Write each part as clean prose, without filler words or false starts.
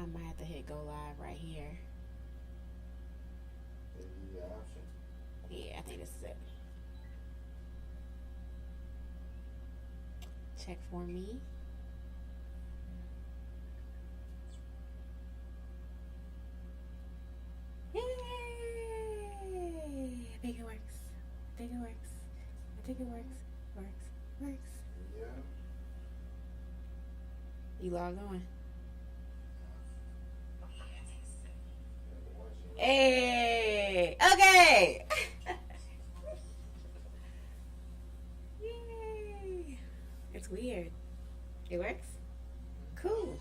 I might have to hit go live right here. The option. Yeah, I think this is it. Check for me. Yay! I think it works. I think it works. I think it works. Works. Yeah. You log on. Hey! Okay! Yay! It's weird. It works? Cool.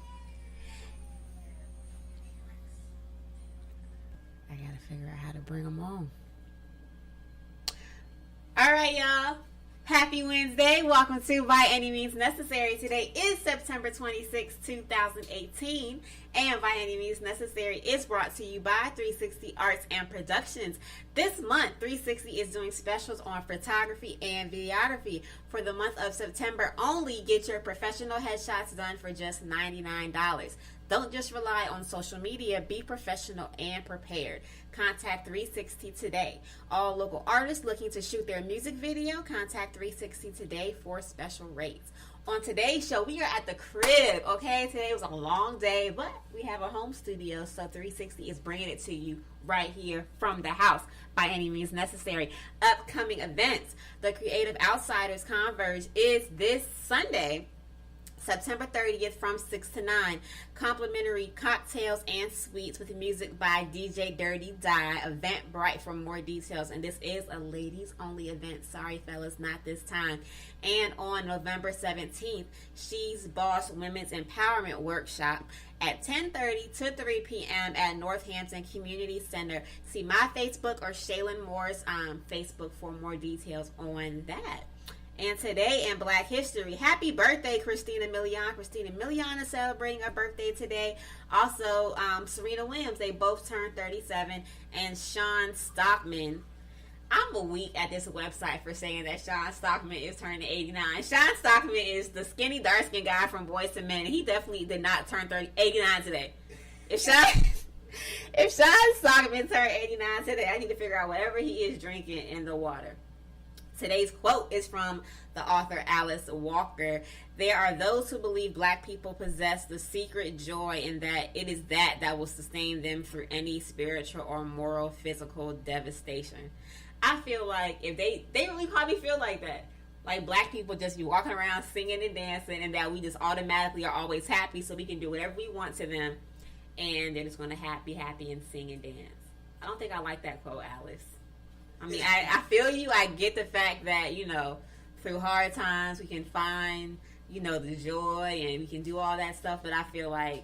I gotta figure out how to bring them on. All right, y'all. Happy Wednesday. Welcome to By Any Means Necessary. Today is September 26, 2018. And By Any Means Necessary is brought to you by 360 Arts and Productions. This month, 360 is doing specials on photography and videography. For the month of September only, get your professional headshots done for just $99. Don't just rely on social media. Be professional and prepared. Contact 360 today. All local artists looking to shoot their music video, contact 360 today for special rates. On today's show, we are at the crib, okay? Today was a long day, but we have a home studio, so 360 is bringing it to you right here from the house by any means necessary. Upcoming events. The Creative Outsiders Converge is this Sunday, September 30th from 6 to 9. Complimentary cocktails and sweets with music by DJ Dirty Die. Eventbrite for more details. And this is a ladies only event. Sorry, fellas, not this time. And on November 17th, She's Boss Women's Empowerment Workshop at 10:30 to 3 p.m. at Northampton Community Center. See my Facebook or Shaylin Moore's Facebook for more details on that. And today in Black History, happy birthday, Christina Milian. Christina Milian is celebrating her birthday today. Also, Serena Williams, they both turned 37. And Sean Stockman. I'm a week at this website for saying that Sean Stockman is turning 89. Sean Stockman is the skinny, dark-skinned guy from Boyz II Men. He definitely did not turn 89 today. If Sean Stockman turned 89 today, I need to figure out whatever he is drinking in the water. Today's quote is from the author Alice Walker. There are those who believe black people possess the secret joy and that it is that will sustain them through any spiritual or moral physical devastation. I feel like if they really probably feel like that. Like black people just be walking around singing and dancing and that we just automatically are always happy so we can do whatever we want to them and they're just going to be happy and sing and dance. I don't think I like that quote, Alice. I mean, I feel you. I get the fact that, you know, through hard times we can find, you know, the joy and we can do all that stuff. But I feel like,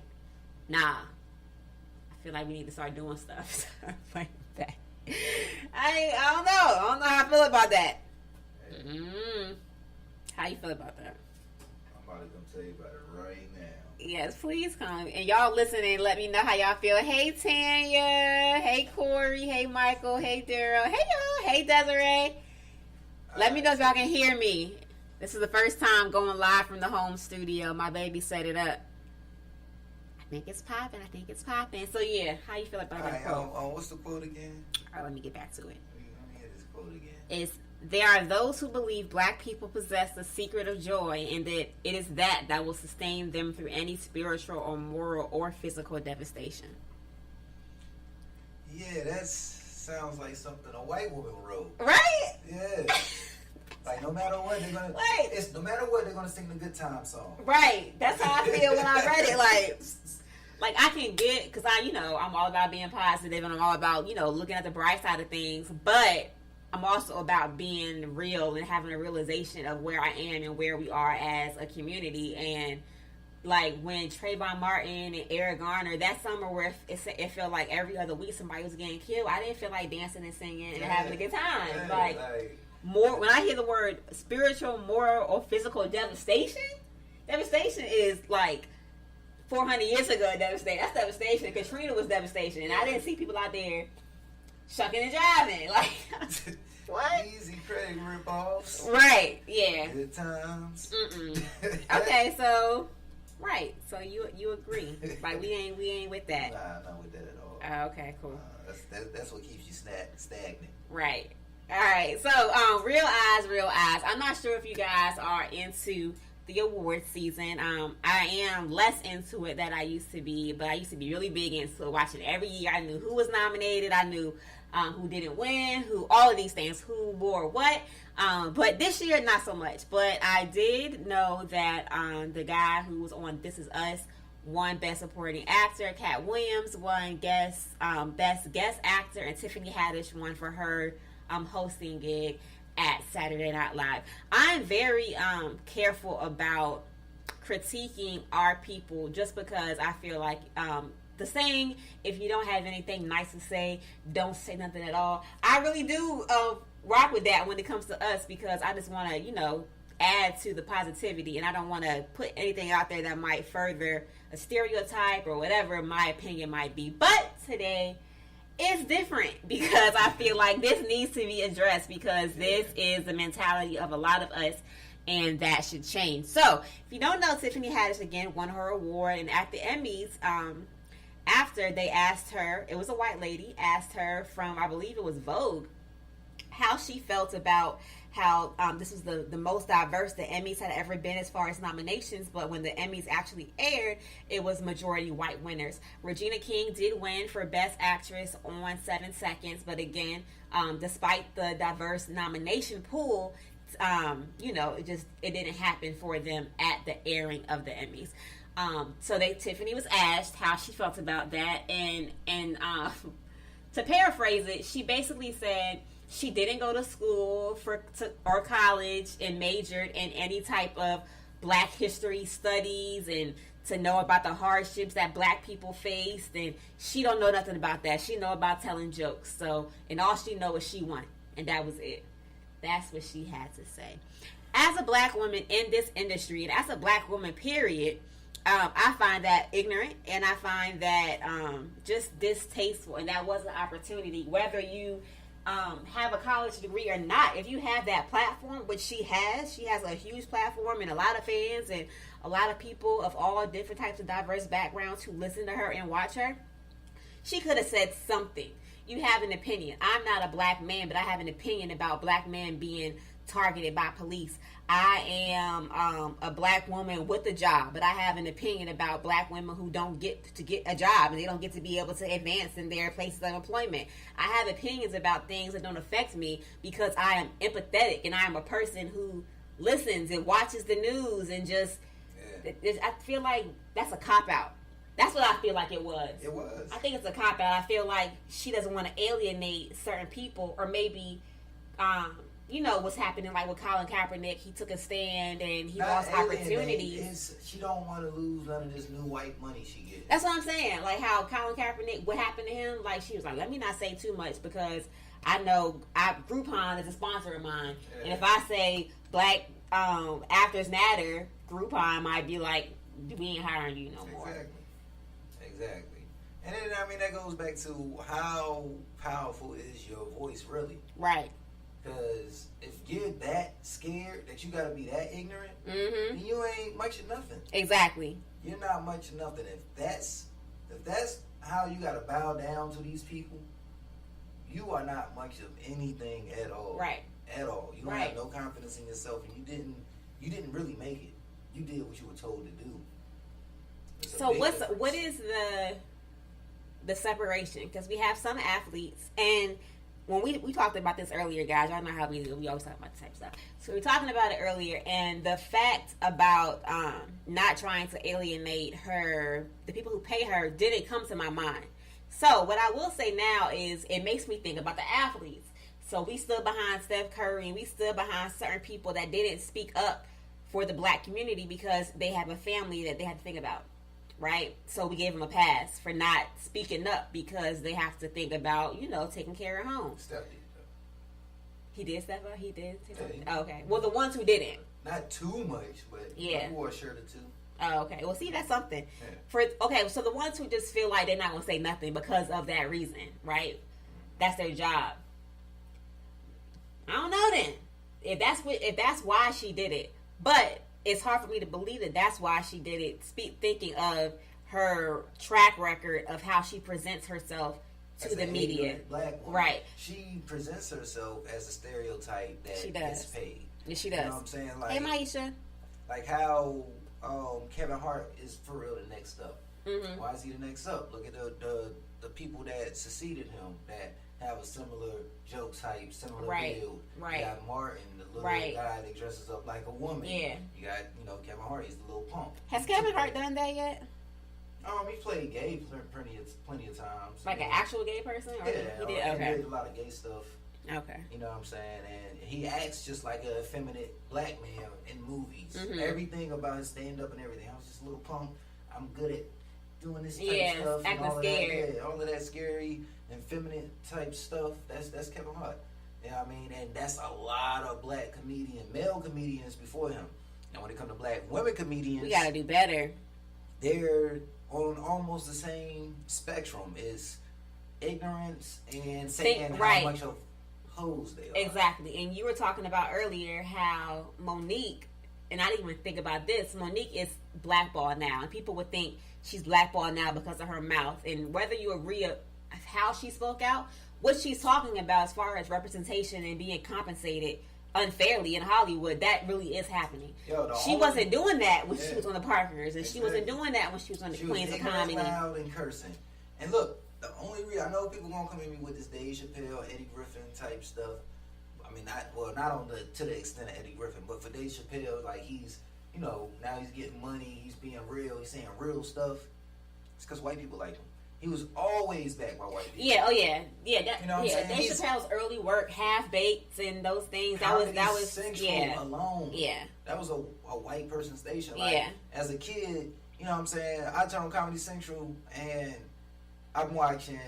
nah. I feel like we need to start doing stuff like that. I don't know. I don't know how I feel about that. How you feel about that? I'm about to come tell you about it right now. Yes, please come. And y'all listen and let me know how y'all feel. Hey, Tanya. Hey, Corey. Hey, Michael. Hey, Daryl. Hey, y'all. Hey, Desiree. Let me know if y'all can hear me. This is the first time going live from the home studio. My baby set it up. I think it's popping. So, yeah, how you feel about that quote? What's the quote again? All right, let me get back to it. Let me hear this quote again. It's, there are those who believe black people possess the secret of joy and that it is that will sustain them through any spiritual or moral or physical devastation. Yeah, that sounds like something a white woman wrote. Right? Yeah. Like no matter what they're gonna no matter what they're gonna sing the good time song. Right. That's how I feel when I read it. Like I can get, because I'm all about being positive and I'm all about, looking at the bright side of things, but I'm also about being real and having a realization of where I am and where we are as a community. And like when Trayvon Martin and Eric Garner, that summer where it felt like every other week somebody was getting killed, I didn't feel like dancing and singing and having a good time. More when I hear the word spiritual, moral, or physical devastation is like 400 years ago devastation. That's devastation. Katrina was devastation, and I didn't see people out there shucking and jiving. Like, what? Easy credit ripoffs. Right, yeah. Good times. Okay, so Right. So you agree? Like we ain't with that. Nah, not with that at all. Oh, okay, cool. That's what keeps you stagnant. Right. All right. So, Real Eyes. I'm not sure if you guys are into the award season. I am less into it than I used to be, but I used to be really big into it, watching every year. I knew who was nominated. I knew who didn't win, all of these things, who wore what. But this year, not so much. But I did know that the guy who was on This Is Us won Best Supporting Actor. Cat Williams won Best Guest Actor, and Tiffany Haddish won for her hosting gig at Saturday Night Live. I'm very careful about critiquing our people, just because I feel like the saying, if you don't have anything nice to say, don't say nothing at all. I really do rock with that when it comes to us, because I just want to, add to the positivity, and I don't want to put anything out there that might further a stereotype or whatever my opinion might be. But today is different, because I feel like this needs to be addressed, because this is the mentality of a lot of us, and that should change. So, if you don't know, Tiffany Haddish again won her award, and at the Emmys, after they asked her, it was a white lady, asked her from, I believe it was Vogue, how she felt about how this was the most diverse the Emmys had ever been as far as nominations, but when the Emmys actually aired, it was majority white winners. Regina King did win for Best Actress on 7 Seconds, but again, despite the diverse nomination pool, it didn't happen for them at the airing of the Emmys. So Tiffany was asked how she felt about that, and to paraphrase it, she basically said she didn't go to school or college and majored in any type of Black history studies and to know about the hardships that Black people faced, and she don't know nothing about that. She know about telling jokes. So, and all she know is she won, and that was it. That's what she had to say. As a Black woman in this industry, and as a Black woman, period, I find that ignorant, and I find that just distasteful, and that was an opportunity, whether you have a college degree or not. If you have that platform, which she has a huge platform and a lot of fans and a lot of people of all different types of diverse backgrounds who listen to her and watch her, she could have said something. You have an opinion. I'm not a Black man, but I have an opinion about Black men being targeted by police. I am a Black woman with a job, but I have an opinion about Black women who don't get to get a job, and they don't get to be able to advance in their places of employment. I have opinions about things that don't affect me, because I am empathetic, and I am a person who listens and watches the news, and just I feel like that's a cop-out. That's what I feel like it was. It was. I think it's a cop-out. I feel like she doesn't want to alienate certain people, or maybe what's happening, like with Colin Kaepernick. He took a stand and he lost opportunities. She don't want to lose none of this new white money she gets. That's what I'm saying. Like how Colin Kaepernick, what happened to him? Like she was like, let me not say too much, because I know Groupon is a sponsor of mine, and if I say Black Actors Matter, Groupon might be like, we ain't hiring you no more. Exactly. And then that goes back to how powerful is your voice really? Right. Because if you're that scared that you gotta be that ignorant, then you ain't much of nothing. Exactly. You're not much of nothing. If that's how you gotta bow down to these people, you are not much of anything at all. Right. At all. You don't have no confidence in yourself, and you didn't really make it. You did what you were told to do. So what is the separation? Because we have some athletes, and when we talked about this earlier, guys, y'all know how we always talk about this type of stuff. So we were talking about it earlier, and the fact about not trying to alienate the people who pay her, didn't come to my mind. So what I will say now is, it makes me think about the athletes. So we stood behind Steph Curry, and we stood behind certain people that didn't speak up for the Black community because they have a family that they had to think about. Right? So we gave them a pass for not speaking up, because they have to think about, taking care of home. Steph did, though. He did step up? He did? Oh, okay. Well, the ones who didn't. Not too much, but he wore a shirt or two. Oh, okay. Well, see, that's something. Yeah. So the ones who just feel like they're not going to say nothing because of that reason, right? That's their job. I don't know then. If that's why she did it. But it's hard for me to believe that that's why she did it. Thinking of her track record of how she presents herself to the media. Black woman. Right. She presents herself as a stereotype that she gets does. paid. Yeah, she does. You know what I'm saying? Like, hey, Maisha. Like how Kevin Hart is for real the next up. Mm-hmm. Why is he the next up? Look at the people that succeeded him that have a similar joke type, similar build. Right. You got Martin, the little guy that dresses up like a woman. Yeah. You got, Kevin Hart, he's the little punk. Has Kevin Hart done that yet? He played gay plenty of times. Like an actual gay person? Or Yeah, he did. Okay. He did a lot of gay stuff. Okay. You know what I'm saying? And he acts just like a effeminate black man in movies. Mm-hmm. Everything about his stand up and everything. I was just a little punk. I'm good at doing this type of stuff. Acting and all scared. Of that. Yeah, all of that scary and feminine type stuff. That's Kevin Hart. You know what I mean? And that's a lot of black male comedians before him. And when it comes to black women comedians, we gotta do better. They're on almost the same spectrum. It's ignorance and saying how much of hoes they are. Exactly. And you were talking about earlier how Monique, and I didn't even think about this, Monique is blackballed now. And people would think she's blackballed now because of her mouth. And whether you agree of how she spoke out, what she's talking about as far as representation and being compensated unfairly in Hollywood, that really is happening. She wasn't doing that when she was on the Parkers, and she wasn't doing that when she was on the Queens of Comedy. Loud and cursing. And look, the only reason I know people gonna come at me with this Dave Chappelle, Eddie Griffin type stuff. I mean, not to the extent of Eddie Griffin, but for Dave Chappelle, like he's, now he's getting money, he's being real, he's saying real stuff. It's because white people like him. He was always backed by white people. Yeah, That, Dave He's, Chappelle's early work, Half Baked and those things. That was Central alone. Yeah. That was a white person station. Like, as a kid, you know what I'm saying? I turn on Comedy Central and I'm watching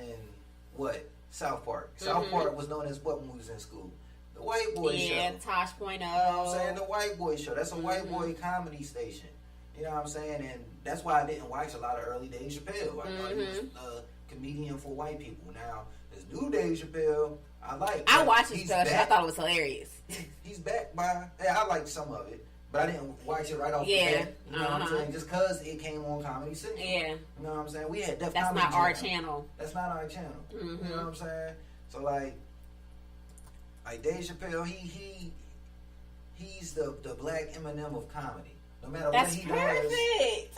South Park. South Park was known as what when we was in school? The White Boy Show. Yeah, Tosh Point You know what I'm saying? The White Boy Show. That's a white boy comedy station. You know what I'm saying? And that's why I didn't watch a lot of early Dave Chappelle. I thought he was a comedian for white people. Now, this new Dave Chappelle, I like. I watched his stuff. I thought it was hilarious. He's backed by. I liked some of it, but I didn't watch it right off the bat. You know what I'm saying? Just because it came on Comedy Central. Yeah. You know what I'm saying? We had Def That's Comedy not our channel. That's not our channel. You know what I'm saying? So like Dave Chappelle, he's the black Eminem of comedy. No matter what he does,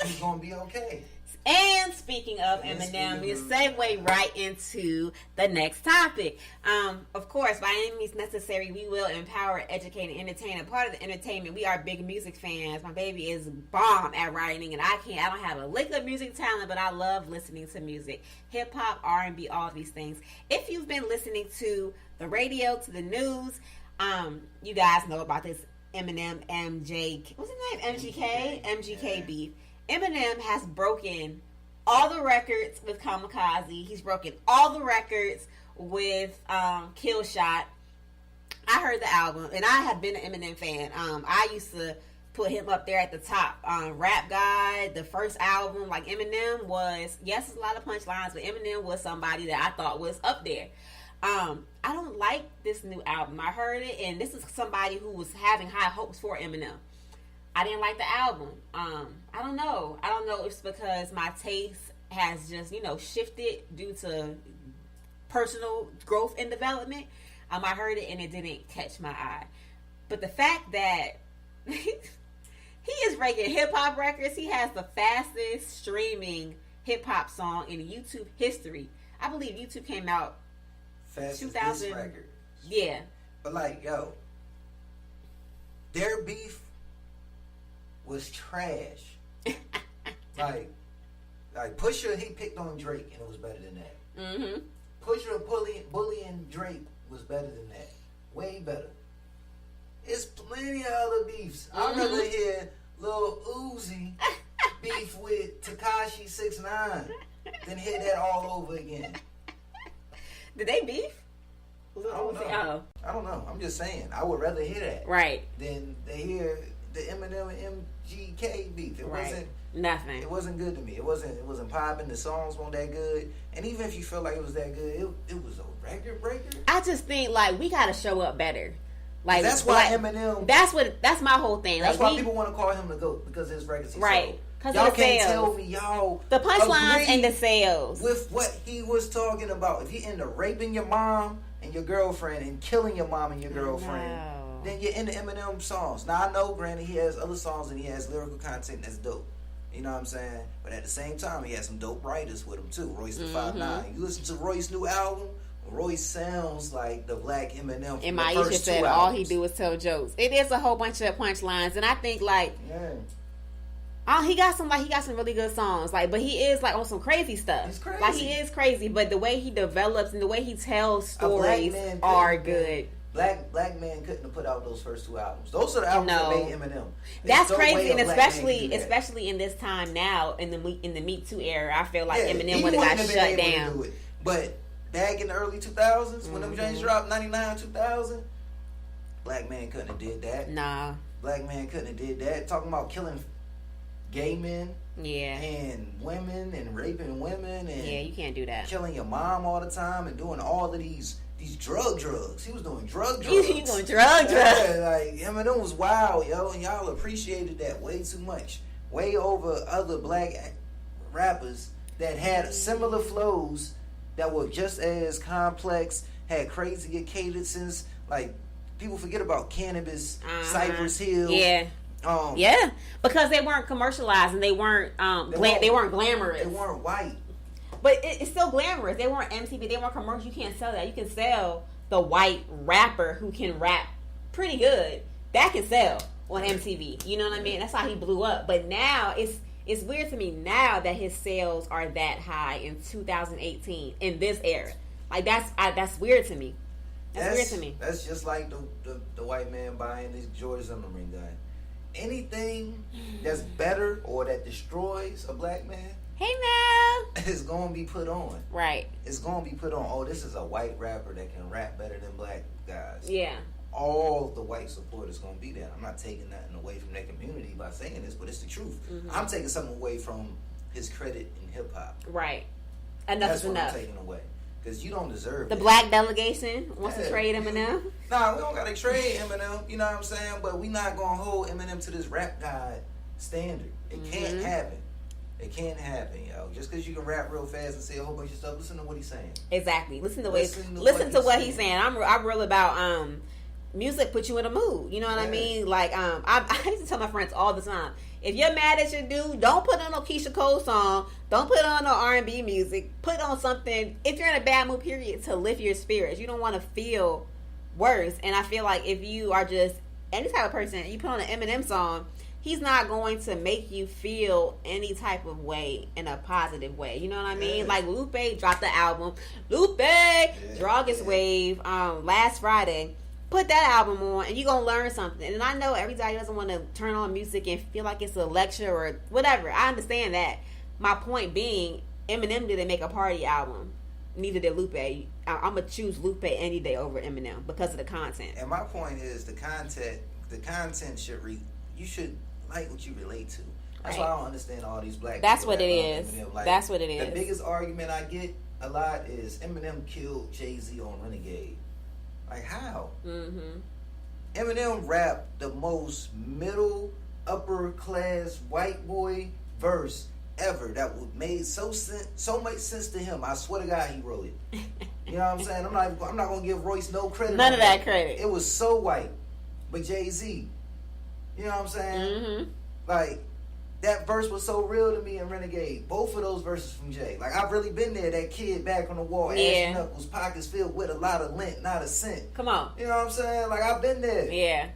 he's gonna be okay. And speaking of Eminem, we segue right into the next topic. Of course, by any means necessary, we will empower, educate, and entertain. A part of the entertainment, we are big music fans. My baby is bomb at writing, and I don't have a lick of music talent, but I love listening to music. Hip hop, R&B, all these things. If you've been listening to the radio, to the news, you guys know about this Eminem, what's his name? MGK beef. Eminem has broken all the records with Kamikaze. He's broken all the records with Kill Shot. I heard the album, and I have been an Eminem fan. I used to put him up there at the top. Rap God, the first album, like Eminem was, yes, a lot of punchlines, but Eminem was somebody that I thought was up there. I don't like this new album. I heard it, and this is somebody who was having high hopes for Eminem. I didn't like the album. I don't know. I don't know if it's because my taste has just, shifted due to personal growth and development. I heard it and it didn't catch my eye. But the fact that he is breaking hip hop records, he has the fastest streaming hip hop song in YouTube history. I believe YouTube came out fastest 2000 record. Yeah. But their beef was trash. like Pusha, he picked on Drake and it was better than that. Pusha bullying Drake was better than that. Way better. It's plenty of other beefs. I'd rather hear Lil Uzi beef with Tekashi 6ix9ine than hear that all over again. Did they beef? I don't know. I'm just saying. I would rather hear that. Right. Than to hear the Eminem and MGK beef. It wasn't nothing. It wasn't good to me. It wasn't popping. The songs weren't that good. And even if you feel like it was that good, it was a record breaker. I just think we gotta show up better. Like that's why Eminem. That's my whole thing. That's like, why people want to call him the GOAT, because his records. Right. Because y'all can't tell me y'all the punchlines and the sales with what he was talking about. If he into raping your mom and your girlfriend and killing your mom and your girlfriend, then you're into Eminem songs. Now I know, granted, he has other songs and he has lyrical content that's dope. You know what I'm saying? But at the same time, he has some dope writers with him too. Royce the 5'9". You listen to Royce's new album. Royce sounds like the black Eminem. And Maisha said all he do is tell jokes. It is a whole bunch of punchlines, and I think like, he got some really good songs. Like, but he is like on some crazy stuff. He's crazy. Like he is crazy, but the way he develops and the way he tells stories are good. Black man couldn't have put out those first 2 albums. Those are the albums that made Eminem. That's crazy, and especially in this time now in the Me Too era, I feel like Eminem would have got shut down. But back in the early 2000s, when them James dropped 99, 2000, black man couldn't have did that. Nah, black man couldn't have did that. Talking about killing gay men, and women, and raping women, and you can't do that. Killing your mom all the time, and doing all of these drugs. He was doing drugs. He doing drugs. Like Eminem was wild, yo, and y'all appreciated that way too much, way over other black rappers that had similar flows that were just as complex, had crazier cadences. Like people forget about Cannabis, Cypress Hill. Because they weren't commercialized and they weren't they weren't glamorous. They weren't white. But it's still glamorous. They weren't MTV. They weren't commercial. You can't sell that. You can sell the white rapper who can rap pretty good. That can sell on MTV. You know what I mean? That's how he blew up. But now it's weird to me now that his sales are that high in 2018 in this era. Like that's weird to me. That's weird to me. That's just like the white man buying these George Zimmerman guy. Anything that's better or that destroys a black man, hey now, it's gonna be put on. Right. It's gonna be put on. Oh, this is a white rapper that can rap better than black guys. Yeah. All the white support is gonna be there. I'm not taking nothing away from that community by saying this, but it's the truth. I'm taking something away from his credit in hip hop. Right. Enough is enough. That's what I'm taking away. Because you don't deserve the it. black delegation wants to trade Eminem. Nah, we don't gotta trade Eminem. You know what I'm saying? But we not gonna hold Eminem to this rap god standard. It can't happen. It can't happen, yo. Just because you can rap real fast and say a whole bunch of stuff, listen to what he's saying. Exactly. Listen to what he's saying. I'm real about music. Put you in a mood. You know what I mean? Like I used to tell my friends all the time. If you're mad at your dude, don't put on no Keisha Cole song. Don't put on no R&B music. Put on something, if you're in a bad mood, period, to lift your spirits. You don't want to feel worse. And I feel like if you are just any type of person, you put on an Eminem song, he's not going to make you feel any type of way in a positive way. You know what I mean? Like Lupe dropped the album. Draugust Wave last Friday. Put that album on and you're going to learn something. And I know everybody doesn't want to turn on music and feel like it's a lecture or whatever. I understand that. My point being, Eminem didn't make a party album. Neither did Lupe. I'm going to choose Lupe any day over Eminem because of the content. And my point is the content should you should like what you relate to. That's why I don't understand all these black That's people what it is. Like, that's what it is. The biggest argument I get a lot is Eminem killed Jay-Z on Renegade. Like how? Eminem rapped the most middle, upper class white boy verse ever that would made so much sense to him. I swear to God, he wrote it. You know what I'm saying? I'm not gonna give Royce no credit. None of that credit. It was so white, but Jay-Z. You know what I'm saying? Like that verse was so real to me in Renegade. Both of those verses from Jay. Like, I've really been there, that kid back on the wall, ass knuckles, pockets filled with a lot of lint, not a cent. Come on. You know what I'm saying? Like, I've been there. Yeah.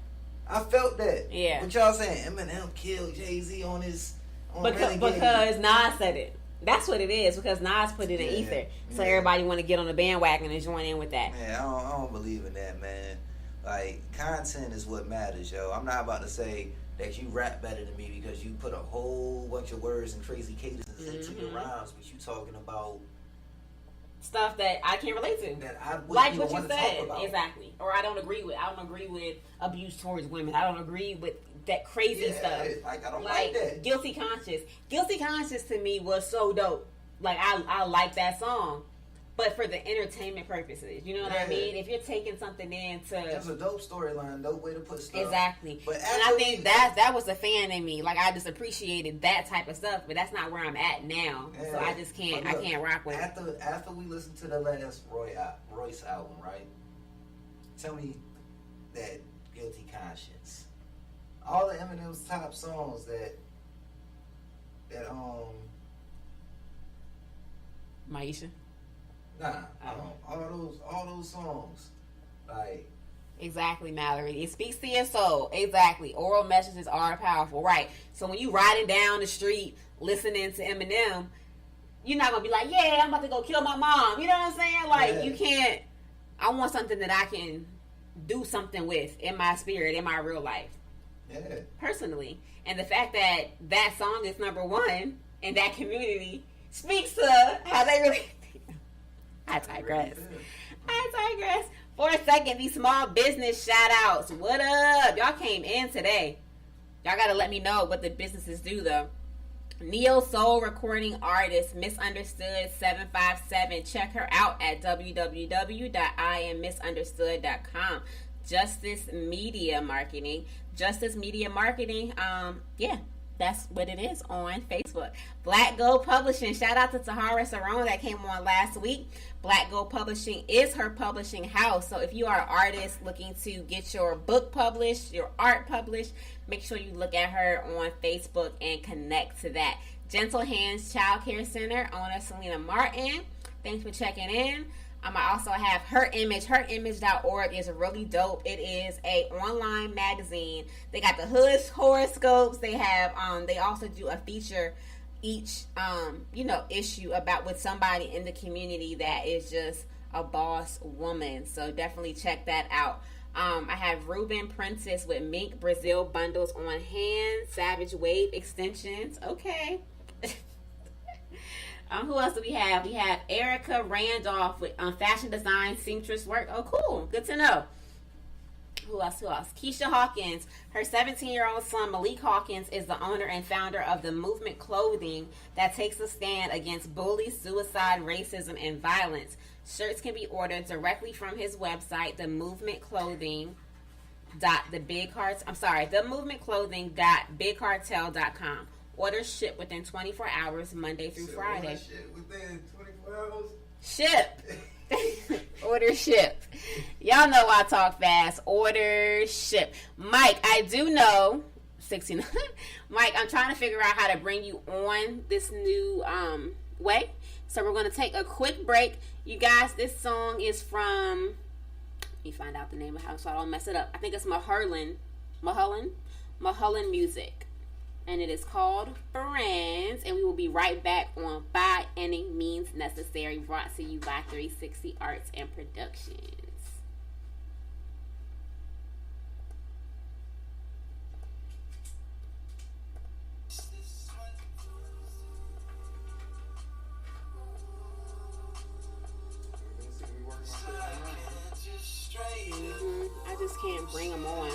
I felt that. Yeah. But y'all saying Eminem killed Jay-Z on Renegade. Because Nas said it. That's what it is, because Nas put it in ether. So everybody want to get on the bandwagon and join in with that. Man, I don't believe in that, man. Like, content is what matters, yo. I'm not about to say that you rap better than me because you put a whole bunch of words and crazy cadences into your rhymes, but you talking about stuff that I can't relate to. That I like what you said. Exactly. Or I don't agree with. I don't agree with abuse towards women. I don't agree with that crazy stuff. Like, I don't like that. Guilty Conscious. Guilty Conscious to me was so dope. Like, I like that song. but for the entertainment purposes. You know what I mean? If you're taking something in to... It's a dope storyline, dope way to put stuff. Exactly. But and I think that was a fan in me. Like, I just appreciated that type of stuff, but that's not where I'm at now. Yeah. So I just can't, look, I can't rock with it. After we listen to the last Royce album, right? Tell me that Guilty Conscience. All the Eminem's top songs that Maisha? Nah, all those songs, like, exactly, Mallory. It speaks to your soul. Exactly. Oral messages are powerful, right? So when you riding down the street listening to Eminem, you're not gonna be like, yeah, I'm about to go kill my mom. You know what I'm saying? Like, you can't. I want something that I can do something with in my spirit, in my real life. Yeah. Personally. And the fact that that song is number one in that community speaks to how they really... I digress. For a second, these small business shout outs. What up? Y'all came in today. Y'all gotta let me know what the businesses do though. Neo Soul recording artist Misunderstood 757. Check her out at www.IamMisunderstood.com. Justice Media Marketing. Yeah, that's what it is on Facebook. Black Gold Publishing. Shout out to Tahara Sarone that came on last week. Black Gold Publishing is her publishing house. So if you are an artist looking to get your book published, your art published, make sure you look at her on Facebook and connect to that. Gentle Hands Child Care Center, owner Selena Martin. Thanks for checking in. I also have Her Image. HerImage.org is really dope. It is a online magazine. They got the hood horoscopes. They have they also do a feature each issue about with somebody in the community that is just a boss woman. So definitely check that out. I have Ruben Princess with Mink Brazil bundles on hand. Savage Wave extensions. Okay. Who else do we have? We have Erica Randolph with fashion design, seamstress work. Oh, cool. Good to know. Who else? Keisha Hawkins. Her 17-year-old son, Malik Hawkins, is the owner and founder of the Movement Clothing that takes a stand against bullies, suicide, racism, and violence. Shirts can be ordered directly from his website, themovementclothing.bigcartel.com. Orders ship within 24 hours, Monday through Friday. Ship within 24 hours? Ship. Order ship. Y'all know I talk fast. Order ship. Mike, I do know 69. Mike, I'm trying to figure out how to bring you on this new way. So we're going to take a quick break. You guys, this song is from, let me find out the name of how so I don't mess it up. I think it's Mulherin Music. And it is called Friends. And we will be right back on By Any Means Necessary, brought to you by 360 Arts and Productions. I just can't bring them on.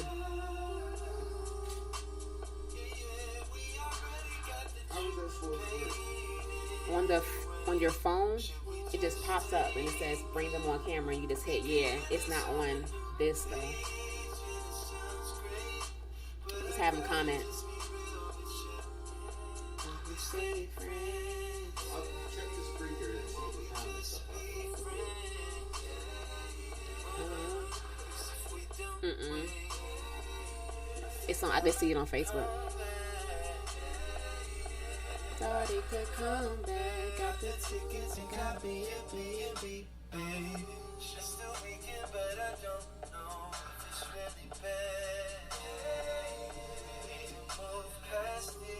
On your phone, it just pops up and it says bring them on camera and you just hit it's not on this though. Let's have them comment. Check the speaker and see the comments It's on, I just see it on Facebook. Thought it could come back. Got the tickets and got B&B, babe. Just a weekend, but I don't know if it's really bad. We move past it.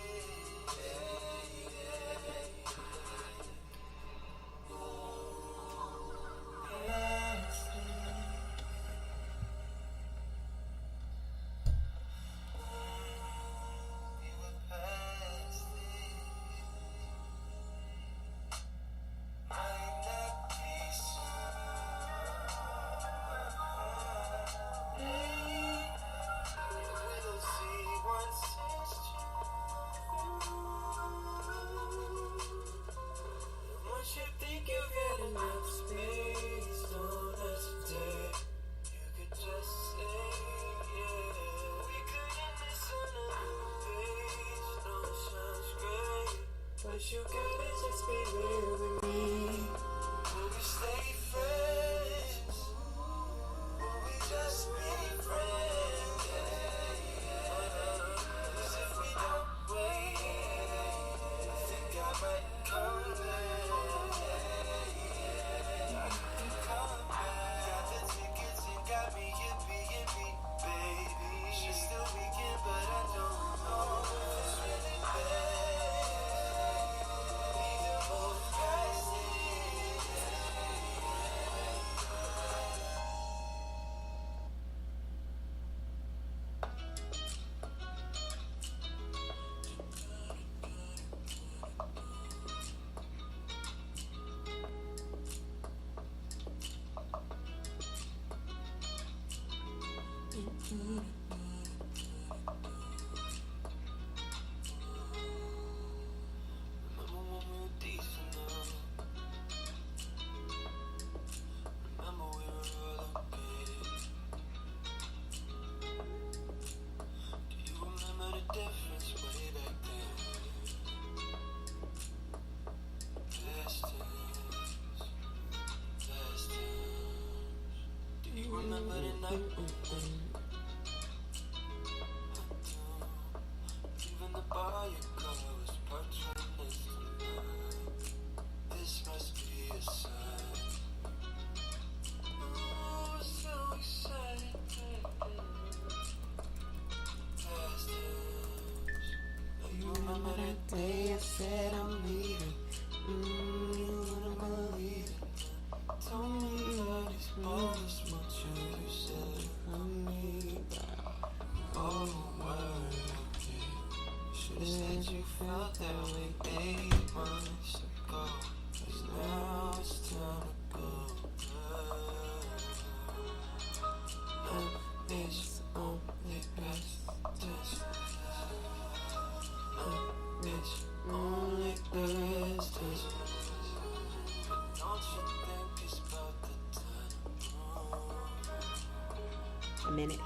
minute.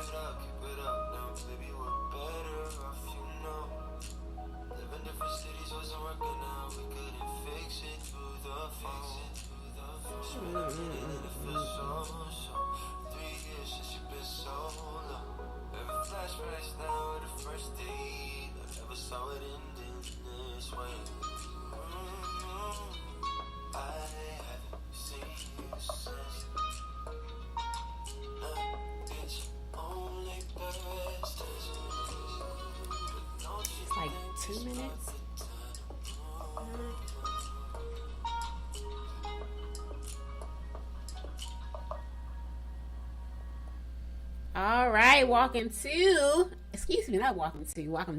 Keep it up, now baby, we're better off, you know. Living different cities wasn't working out, we couldn't fix it through the phone. She really it feels so. 3 years since you've been so low. Every flashbacks now with the first date. I never saw it ending this way. I haven't seen you since. It's only Thursdays. It's like 2 minutes. All right, welcome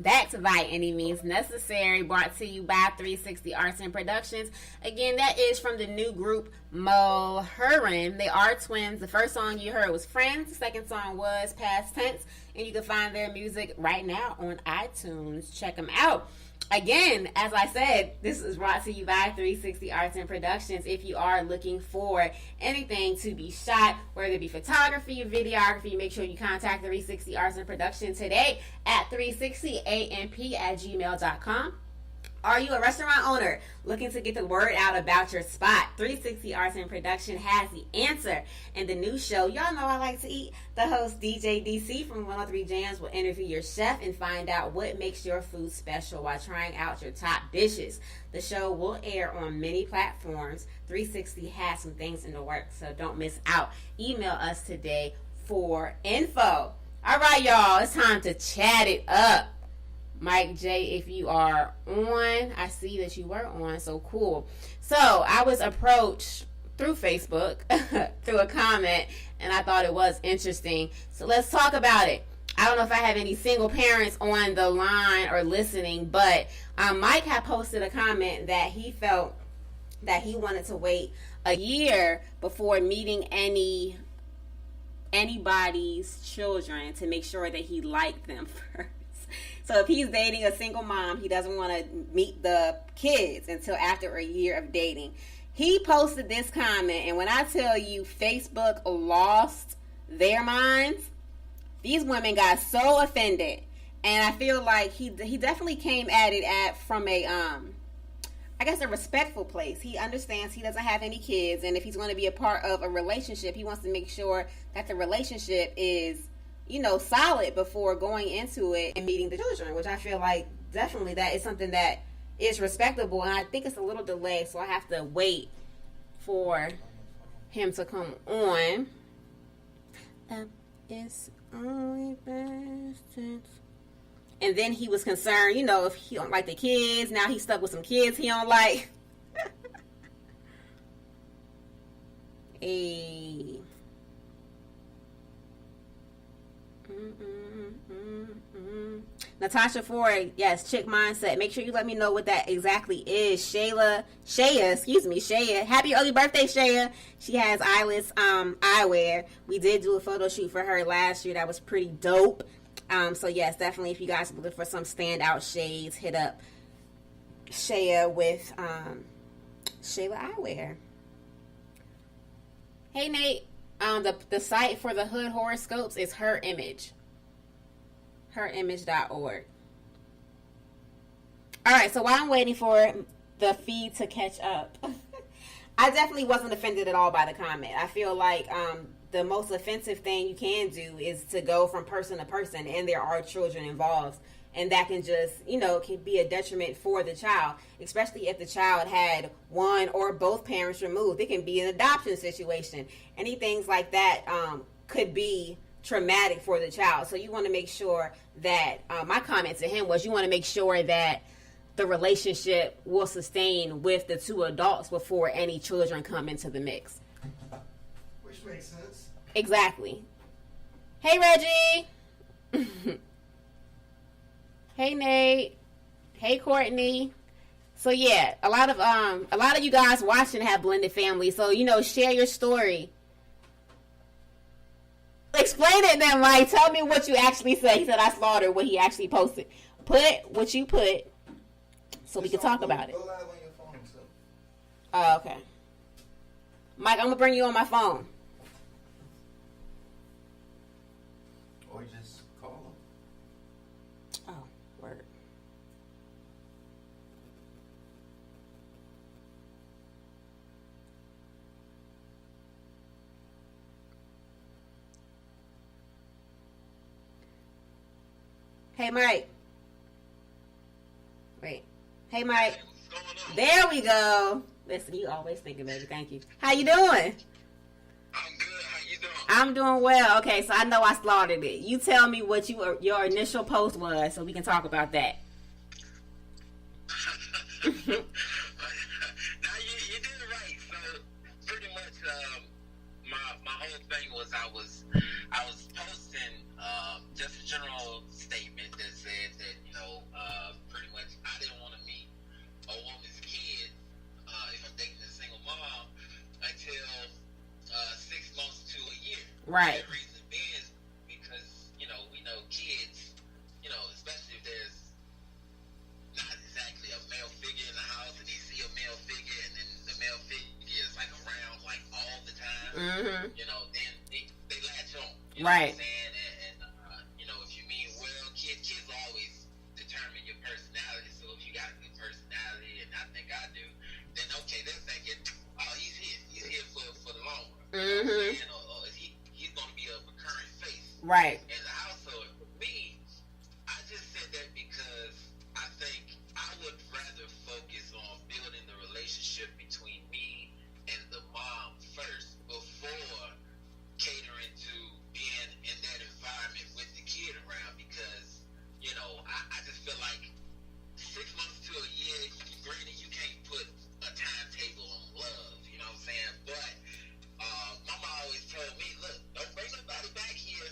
back to By Any Means Necessary, brought to you by 360 Arts and Productions. Again, that is from the new group Mulherin. They are twins. The first song you heard was Friends. The second song was Past Tense, and you can find their music right now on iTunes. Check them out. Again, as I said, this is brought to you by 360 Arts and Productions. If you are looking for anything to be shot, whether it be photography, videography, make sure you contact 360 Arts and Productions today at 360amp@gmail.com. Are you a restaurant owner looking to get the word out about your spot? 360 Arts and Production has the answer. And the new show, y'all know I like to eat. The host, DJ DC from 103 Jams, will interview your chef and find out what makes your food special while trying out your top dishes. The show will air on many platforms. 360 has some things in the works, so don't miss out. Email us today for info. All right, y'all, it's time to chat it up. Mike J, if you are on, I see that you were on, so cool. So I was approached through Facebook, through a comment, and I thought it was interesting. So let's talk about it. I don't know if I have any single parents on the line or listening, but Mike had posted a comment that he felt that he wanted to wait a year before meeting anybody's children to make sure that he liked them first. So if he's dating a single mom, he doesn't want to meet the kids until after a year of dating. He posted this comment, and when I tell you Facebook lost their minds, these women got so offended. And I feel like he definitely came at it from a I guess a respectful place. He understands he doesn't have any kids, and if he's going to be a part of a relationship, he wants to make sure that the relationship is, you know, solid before going into it and meeting the children, which I feel like definitely that is something that is respectable. And I think it's a little delayed, so I have to wait for him to come on. It's only best. And then he was concerned, you know, if he don't like the kids. Now he's stuck with some kids he don't like. Hey. Natasha Ford, yes, chick mindset. Make sure you let me know what that exactly is. Shaya. Happy early birthday, Shaya. She has eyeless eyewear. We did do a photo shoot for her last year. That was pretty dope. So yes, definitely if you guys are looking for some standout shades, hit up Shaya with Shayla Eyewear. Hey Nate, the site for the hood horoscopes is Her Image. Herimage.org. Alright, so while I'm waiting for the feed to catch up, I definitely wasn't offended at all by the comment. I feel like the most offensive thing you can do is to go from person to person, and there are children involved, and that can just, you know, can be a detriment for the child, especially if the child had one or both parents removed. It can be an adoption situation. Anything like that could be traumatic for the child. So you want to make sure that my comment to him was, you want to make sure that the relationship will sustain with the two adults before any children come into the mix. Which makes sense. Exactly. Hey Reggie. Hey Nate. Hey, Courtney. So yeah, a lot of you guys watching have blended families. So share your story. Explain it then, Mike. Tell me what you actually said. He said I slaughtered what he actually posted. Put what you put, so we can talk about it. Go live on your phone, so. Oh, okay. Mike, I'm gonna bring you on my phone. Or just call them. Oh, word. Hey, Mike. Wait. Hey, Mike. There we go. Listen, you always thinking, baby. Thank you. How you doing? I'm good. How you doing? I'm doing well. Okay, so I know I slaughtered it. You tell me what your initial post was, so we can talk about that. Now you did it right. So pretty much, my whole thing was I was posting just a general statement that said that pretty much I didn't want to meet a woman's kid if I'm dating a single mom until 6 months to a year. Right. The reason being is because we know kids, especially if there's not exactly a male figure in the house and they see a male figure and then the male figure is like around like all the time, Mm-hmm. then they latch on. Right. What I'm saying? And if you mean well, kids always determine your personality. So if you got a good personality, and I think I do, then okay, they're thinking, oh, he's here for the long run. Mm-hmm. Or he's going to be a recurring face. Right. In the household. For me, I just said that because I think I would rather focus on building the relationship between me and the mom first before catering to being in that environment with the kid around, because I just feel like 6 months to a year, granted you can't put a timetable on love, you know what I'm saying, but mama always told me, look, don't bring nobody back here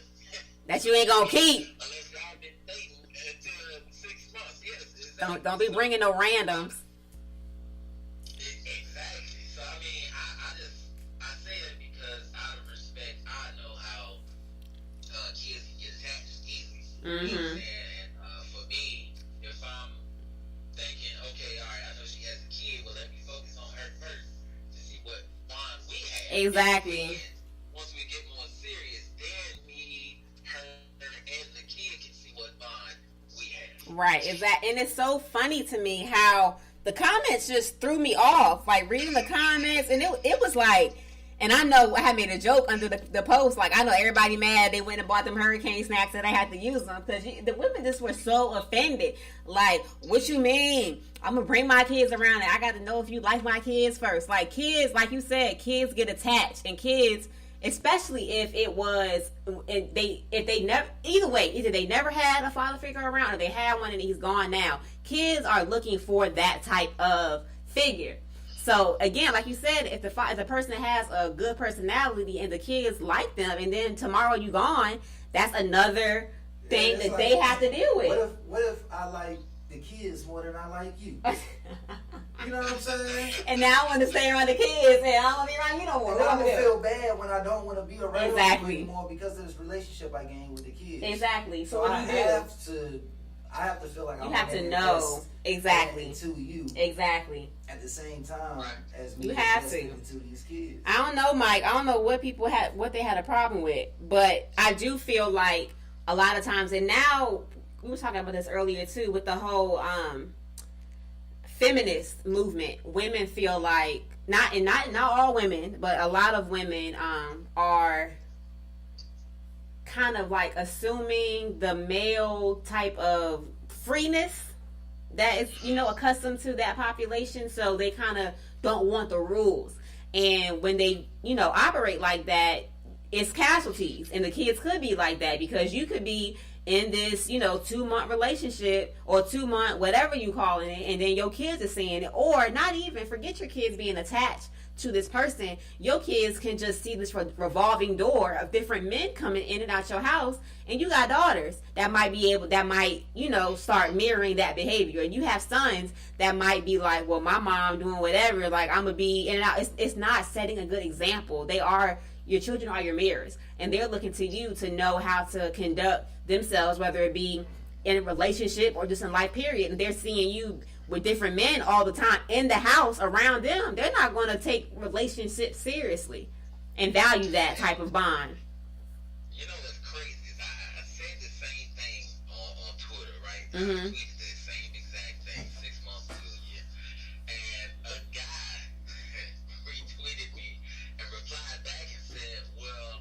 That you ain't gonna keep. unless y'all been dating until 6 months. Yes, exactly. Don't be bringing no randoms. Exactly. So I mean, I say that because out of respect, I know how kids can get attached easily. You know what I'm Mm-hmm. saying? And for me, if I'm thinking, okay, all right, I know she has a kid, well, let me focus on her first to see what bond we have. Exactly. And once we get more serious, then me, her, and the kid can see what bond we have. Right, exactly. And it's so funny to me how the comments just threw me off. Like reading the comments, and it was like, and I know I had made a joke under the post. Like I know everybody mad they went and bought them hurricane snacks and they had to use them because the women just were so offended. Like, what you mean? I'm gonna bring my kids around and I got to know if you like my kids first. Like kids, like you said, kids get attached, and kids, especially if they never, either way, either they never had a father figure around or they had one and he's gone now. Kids are looking for that type of figure. So again, like you said, if the person has a good personality and the kids like them, and then tomorrow you gone, that's another thing that they have to deal with. What if I like the kids more than I like you? You know what I'm saying? And now I want to stay around the kids, and I don't want to be around you no more. And then I'm gonna feel bad when I don't want to be around Exactly. you anymore because of this relationship I gained with the kids. Exactly. So So what I do you do? have to feel like You I'm have to gonna know. invest Exactly. into you Exactly. at the same time as me You have investing to. into these kids. I don't know, Mike. I don't know what they had a problem with, but I do feel like a lot of times, and now we were talking about this earlier too, with the whole feminist movement. Women feel like not all women, but a lot of women are kind of like assuming the male type of freeness that is accustomed to that population, so they kind of don't want the rules. And when they operate like that, it's casualties. And the kids could be like that because you could be in this 2-month relationship or 2-month whatever you call it, and then your kids are seeing it, or not even forget your kids being attached to this person, your kids can just see this revolving door of different men coming in and out your house, and you got daughters that might start mirroring that behavior, and you have sons that might be like, well, my mom doing whatever, like I'm gonna be in and out. It's not setting a good example. Your children are your mirrors, and they're looking to you to know how to conduct themselves, whether it be in a relationship or just in life period. And they're seeing you with different men all the time in the house around them. They're not going to take relationships seriously and value that type of bond. You know what's crazy is I said the same thing on Twitter, right? Mm-hmm. I tweeted the same exact thing 6 months to a year. And a guy retweeted me and replied back and said, well,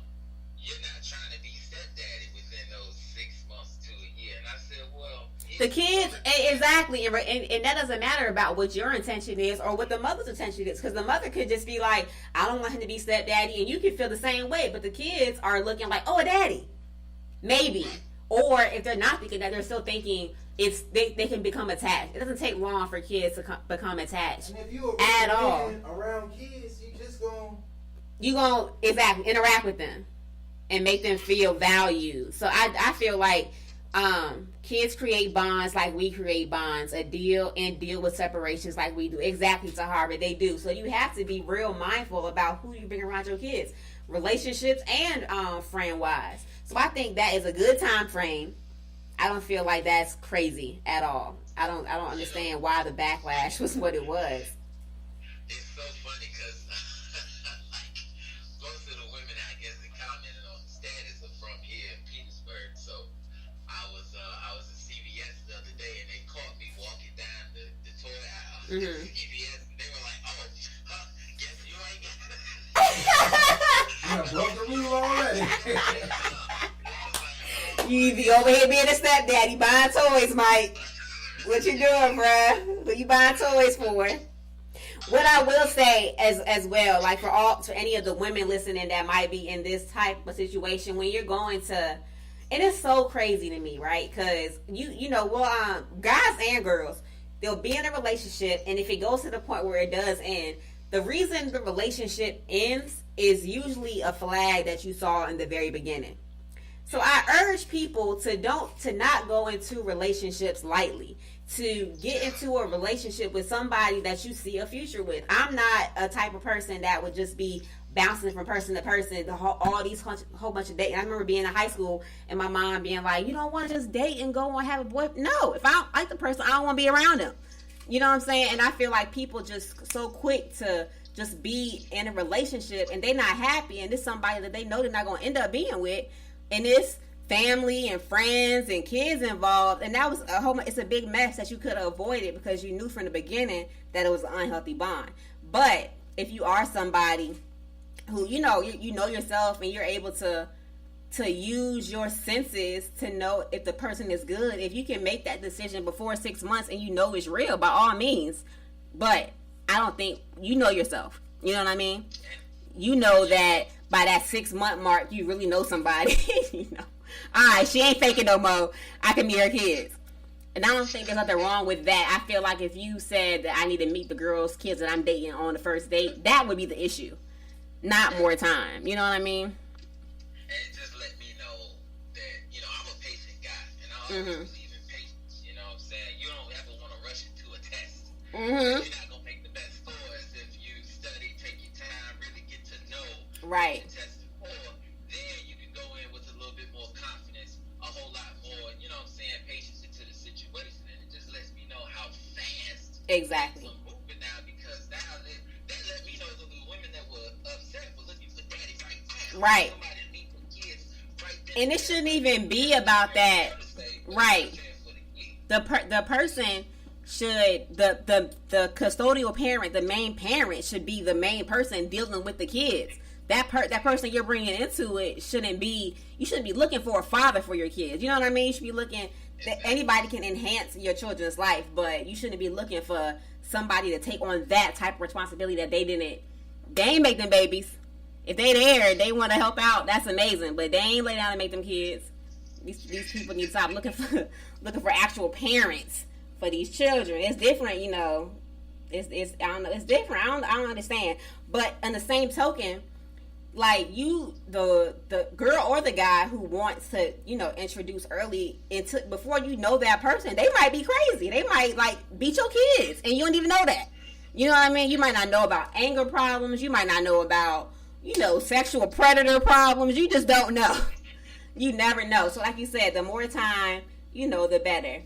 you're not trying to be stepdaddy within those 6 months to a year. And I said, well, the kids, exactly, and that doesn't matter about what your intention is or what the mother's intention is, because the mother could just be like, I don't want him to be stepdaddy, and you can feel the same way, but the kids are looking like, oh, a daddy, maybe. Or if they're not thinking that, they're still thinking they can become attached. It doesn't take long for kids to become attached And if you at all. Around kids, You gonna exactly interact with them and make them feel valued. So I feel like kids create bonds like we create bonds, deal with separations like we do. Exactly, Tahara, they do. So you have to be real mindful about who you bring around your kids, relationships and friend wise. So I think that is a good time frame. I don't feel like that's crazy at all. I don't understand why the backlash was what it was. it's so funny because like most of the women I guess that commented on the status are from here in Petersburg. So I was at CVS the other day and they caught me walking down the toy aisle at CVS and they were like, oh, guess you ain't got you broke the rule already. You be over here being a stepdaddy buying toys, Mike. What you doing, bruh? What you buying toys for? What I will say as well, like for any of the women listening that might be in this type of situation, when you're going to, and it's so crazy to me, right? Because guys and girls, they'll be in a relationship, and if it goes to the point where it does end, the reason the relationship ends is usually a flag that you saw in the very beginning. So I urge people to not go into relationships lightly, to get into a relationship with somebody that you see a future with. I'm not a type of person that would just be bouncing from person to person, all these whole bunch of dating. I remember being in high school and my mom being like, you don't want to just date and go and have a boy. No, if I don't like the person, I don't want to be around them. You know what I'm saying? And I feel like people just so quick to just be in a relationship and they're not happy, and it's somebody that they know they're not going to end up being with, and it's family and friends and kids involved, and that was it's a big mess that you could have avoided because you knew from the beginning that it was an unhealthy bond. But if you are somebody who you know yourself and you're able to use your senses to know if the person is good, if you can make that decision before 6 months and you know it's real, by all means. But I don't think you know yourself. You know what I mean? You know that by that 6 month mark, you really know somebody. All right, she ain't faking no more. I can meet her kids. And I don't think there's nothing wrong with that. I feel like if you said that I need to meet the girls' kids that I'm dating on the first date, that would be the issue. Not more time. You know what I mean? And just let me know that, I'm a patient guy. And I always believe in patience. You know what I'm saying? You don't ever want to rush into a test. You're not going to make the best scores if you study, take your time, really get to know right. the test before. Then you can go in with a little bit more confidence, a whole lot more, patience into the situation. And it just lets me know how fast exactly things are moving now, because now that let me know that the women that were upset were looking for daddy right now. Right. Somebody to meet the kids right there. And it shouldn't even be about that. Right. The person should, the custodial parent, the main parent should be the main person dealing with the kids. That person you're bringing into it shouldn't be, you shouldn't be looking for a father for your kids. You know what I mean? You should be looking, that anybody can enhance your children's life, but you shouldn't be looking for somebody to take on that type of responsibility that they ain't make them babies. If they there, they want to help out, that's amazing, but they ain't lay down and make them kids. These people need to stop looking for actual parents for these children. It's different, It's I don't know. It's different. I don't understand. But in the same token, like the girl or the guy who wants to, introduce early into before you know that person, they might be crazy. They might like beat your kids, and you don't even know that. You know what I mean? You might not know about anger problems. You might not know about, sexual predator problems. You just don't know. You never know. So like you said, the more time, the better.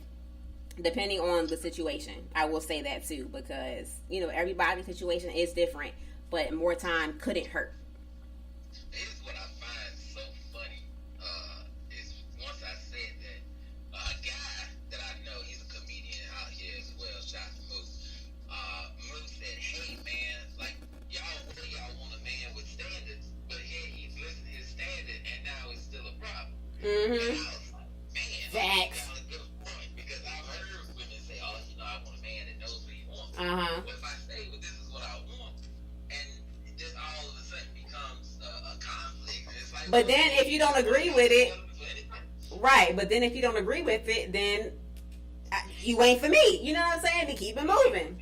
Depending on the situation. I will say that too, because, everybody's situation is different, but more time couldn't hurt. Here's what I find so funny, is once I said that, a guy that I know, he's a comedian out here as well, shout out to Moose. Moose said, hey man, like, y'all want a man with standards, but here he's listening to his standard, and now it's still a problem. Mm-hmm. And I was like, man, Facts. that's a good point, because I've heard women say, oh, I want a man that knows what he wants. Uh-huh. But if I say, well, this is what I want, and it just all of a sudden becomes a conflict. And it's like, But well, then if you don't agree with it, right, but then if you don't agree with it, then you ain't for me. You know what I'm saying? To keep it moving.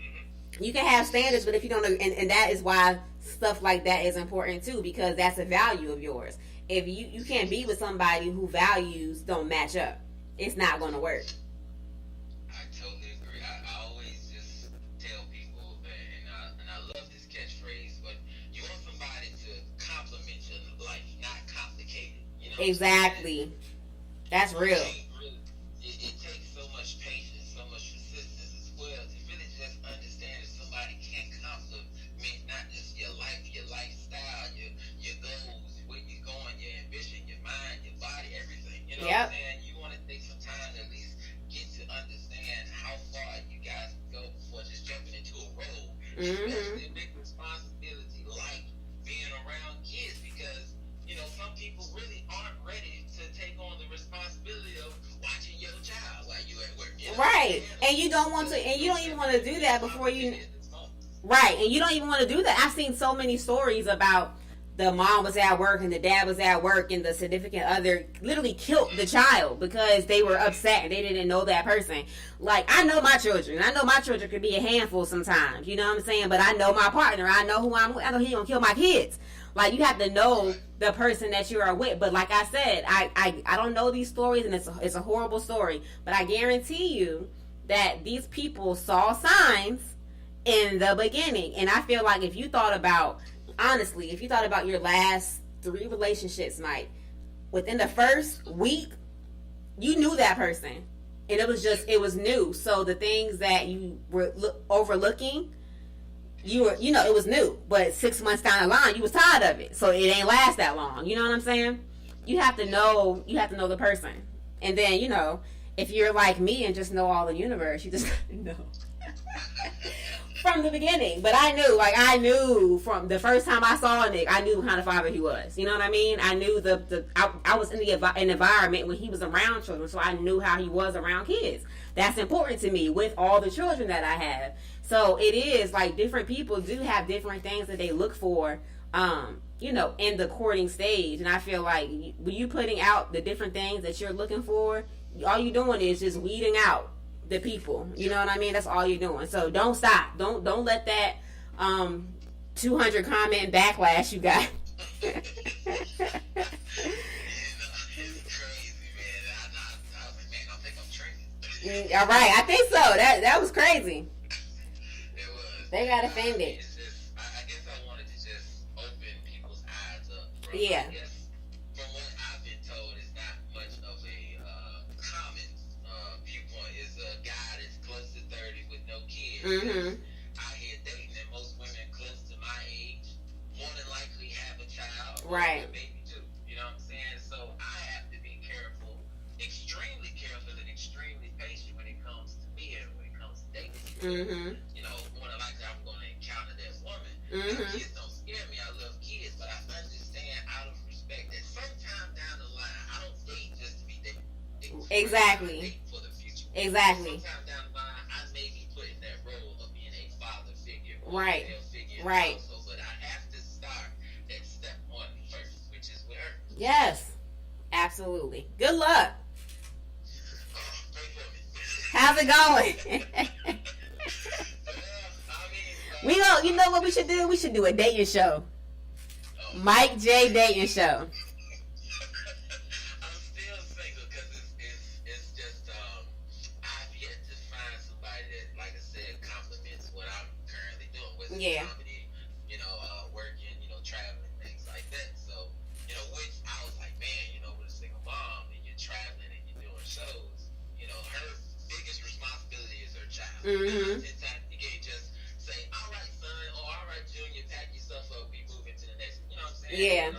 You can have standards, but if you don't, and that is why stuff like that is important too, because that's a value of yours. If you can't be with somebody who values don't match up, it's not going to work. I totally agree. I always just tell people, and I love this catchphrase, but you want somebody to compliment your life, not complicate it. You know what I'm saying? Exactly. That's real. It takes so much patience, so much persistence as well to really just understand that somebody can compliment not just your life, your lifestyle, your goals, where you're going, your ambition, your mind, your body, everything. You know what I'm saying? You want to take some time to at least get to understand how far you guys can go before just jumping into a role. Especially a big responsibility like being around kids, because some people really aren't ready to take on the responsibility of watching your child while you at work. Right. And you don't want to, and you don't even want to do that before you. Right. And you don't even want to do that. I've seen so many stories about the mom was at work and the dad was at work and the significant other literally killed the child because they were upset and they didn't know that person. Like, I know my children. I know my children could be a handful sometimes. You know what I'm saying? But I know my partner. I know who I know he gonna kill my kids. Like, you have to know the person that you are with. But like I said, I don't know these stories, and it's a horrible story. But I guarantee you that these people saw signs in the beginning. And I feel like if you thought about, honestly, if you thought about your last 3 relationships, Mike, within the first week, you knew that person. And it was new. So the things that you were overlooking, it was new, but 6 months down the line, you was tired of it. So it ain't last that long. You know what I'm saying? You have to know the person. And then, if you're like me and just know all the universe, you just know from the beginning. But I knew from the first time I saw Nick, I knew what kind of father he was. You know what I mean? I knew I was in an environment when he was around children, so I knew how he was around kids. That's important to me with all the children that I have. So it is like different people do have different things that they look for, in the courting stage. And I feel like when you putting out the different things that you're looking for, all you're doing is just weeding out the people. You know what I mean? That's all you're doing. So don't stop. Don't let that 200 comment backlash you got. It's crazy, man. I was like, man, I think I'm trending. All right, I think so. That was crazy. It was. They got offended. It's just, I guess I wanted to just open people's eyes up. Yeah. I guess from what I've been told, it's not much of a common viewpoint. It's a guy that's close to 30 with no kids. Out here dating, and most women close to my age more than likely have a child. Right. Or a baby too. You know what I'm saying? So I have to be careful, extremely careful and extremely patient when it comes to me and when it comes to dating. More than likely I'm going to encounter that woman. Kids don't scare me. I love kids, but I understand out of respect that sometime down the line, I don't date just to be dating. Exactly. I date for the future. Exactly. Sometime down the line, I may be put in that role of being a father figure or Right. a male figure in Right. the household, but I have to start at step 1 first, which is with her. Yes. Absolutely. Good luck. Pray for me. How's it going? I mean, We go. You know what we should do? We should do a dating show. Mike J dating show. I'm still single because it's just I've yet to find somebody that, like I said, complements what I'm currently doing with Yeah. comedy, working, traveling, things like that. So, which I was like, man, with a single mom and you're traveling and you're doing shows, her biggest responsibility is her child. Mm-hmm. You can't just say, all right, son, or all right, Junior, pack your stuff up, we move into the next. You know what I'm saying? Yeah.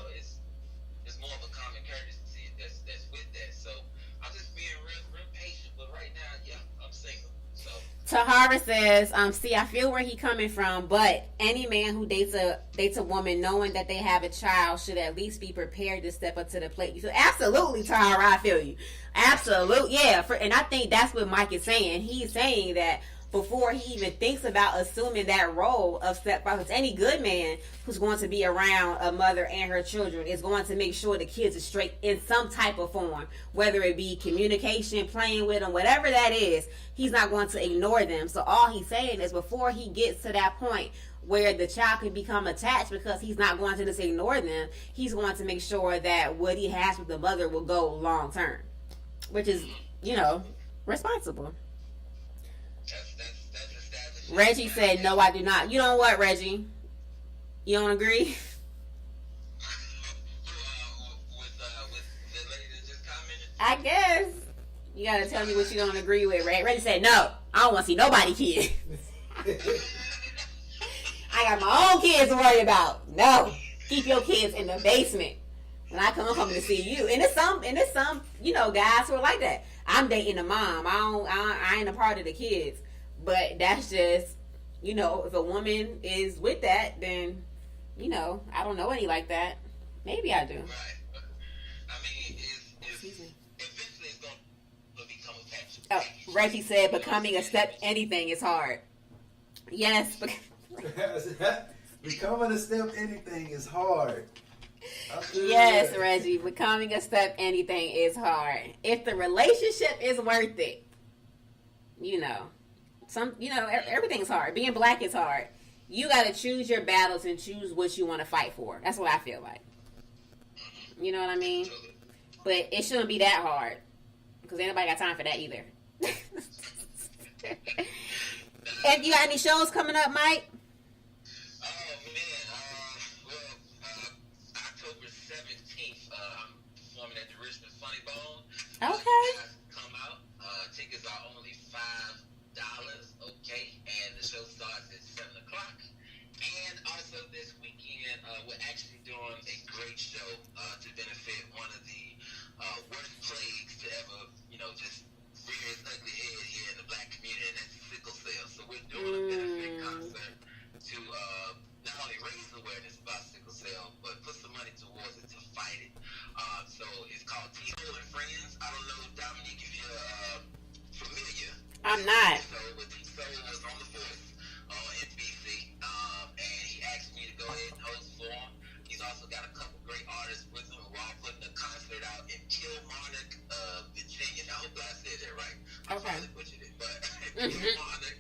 It's more of a common courtesy that's with that. So I'm just being real patient. But right now, yeah, I'm single. So Tahara says, see, I feel where he coming from, but any man who dates a woman knowing that they have a child should at least be prepared to step up to the plate. So absolutely, Tahara, I feel you. Absolutely, yeah. And I think that's what Mike is saying. He's saying that before he even thinks about assuming that role of stepfather, any good man who's going to be around a mother and her children is going to make sure the kids are straight in some type of form, whether it be communication, playing with them, whatever that is. He's not going to ignore them. So all he's saying is before he gets to that point where the child can become attached because he's not going to just ignore them, he's going to make sure that what he has with the mother will go long term, which is, responsible. that's established. Reggie said, no, I do not. You know what, Reggie? You don't agree? With the lady that just commented. I guess. You gotta tell me what you don't agree with, Reggie. Reggie said, no, I don't want to see nobody kid. I got my own kids to worry about. No, keep your kids in the basement. When I come, I'm coming to see you. And it's some, guys who are like that. I'm dating a mom. I ain't a part of the kids. But that's just, if a woman is with that, then, I don't know any like that. Maybe I do. Right. I mean, eventually it's going to become a passion. Oh, Reggie said becoming a step anything is hard. Yes. Becoming a step anything is hard. Yes, Reggie. Becoming a step anything is hard. If the relationship is worth it, everything's hard. Being black is hard. You got to choose your battles and choose what you want to fight for. That's what I feel like. You know what I mean? But it shouldn't be that hard because ain't nobody got time for that either. And you got any shows coming up, Mike? October 17th, I'm performing at the Richmond Funny Bone. Okay. Come out. Tickets are only $5. Okay, and the show starts at 7 o'clock. And also this weekend, we're actually doing a great show to benefit one of the worst plagues to ever, just rear its ugly head here in the black community, and that's sickle cell. So we're doing a benefit concert to not only raise awareness about sickle cell, but put some money towards it to fight it. So it's called T-Hole and Friends. I don't know, Dominique, if you're familiar. I'm not. So with T-Hole was on the force on NBC, and he asked me to go ahead and host for him. He's also got a couple great artists with him. We're all putting a concert out in Kilmarnock, Virginia. I hope I said that right. I probably butchered it, but Kilmarnock,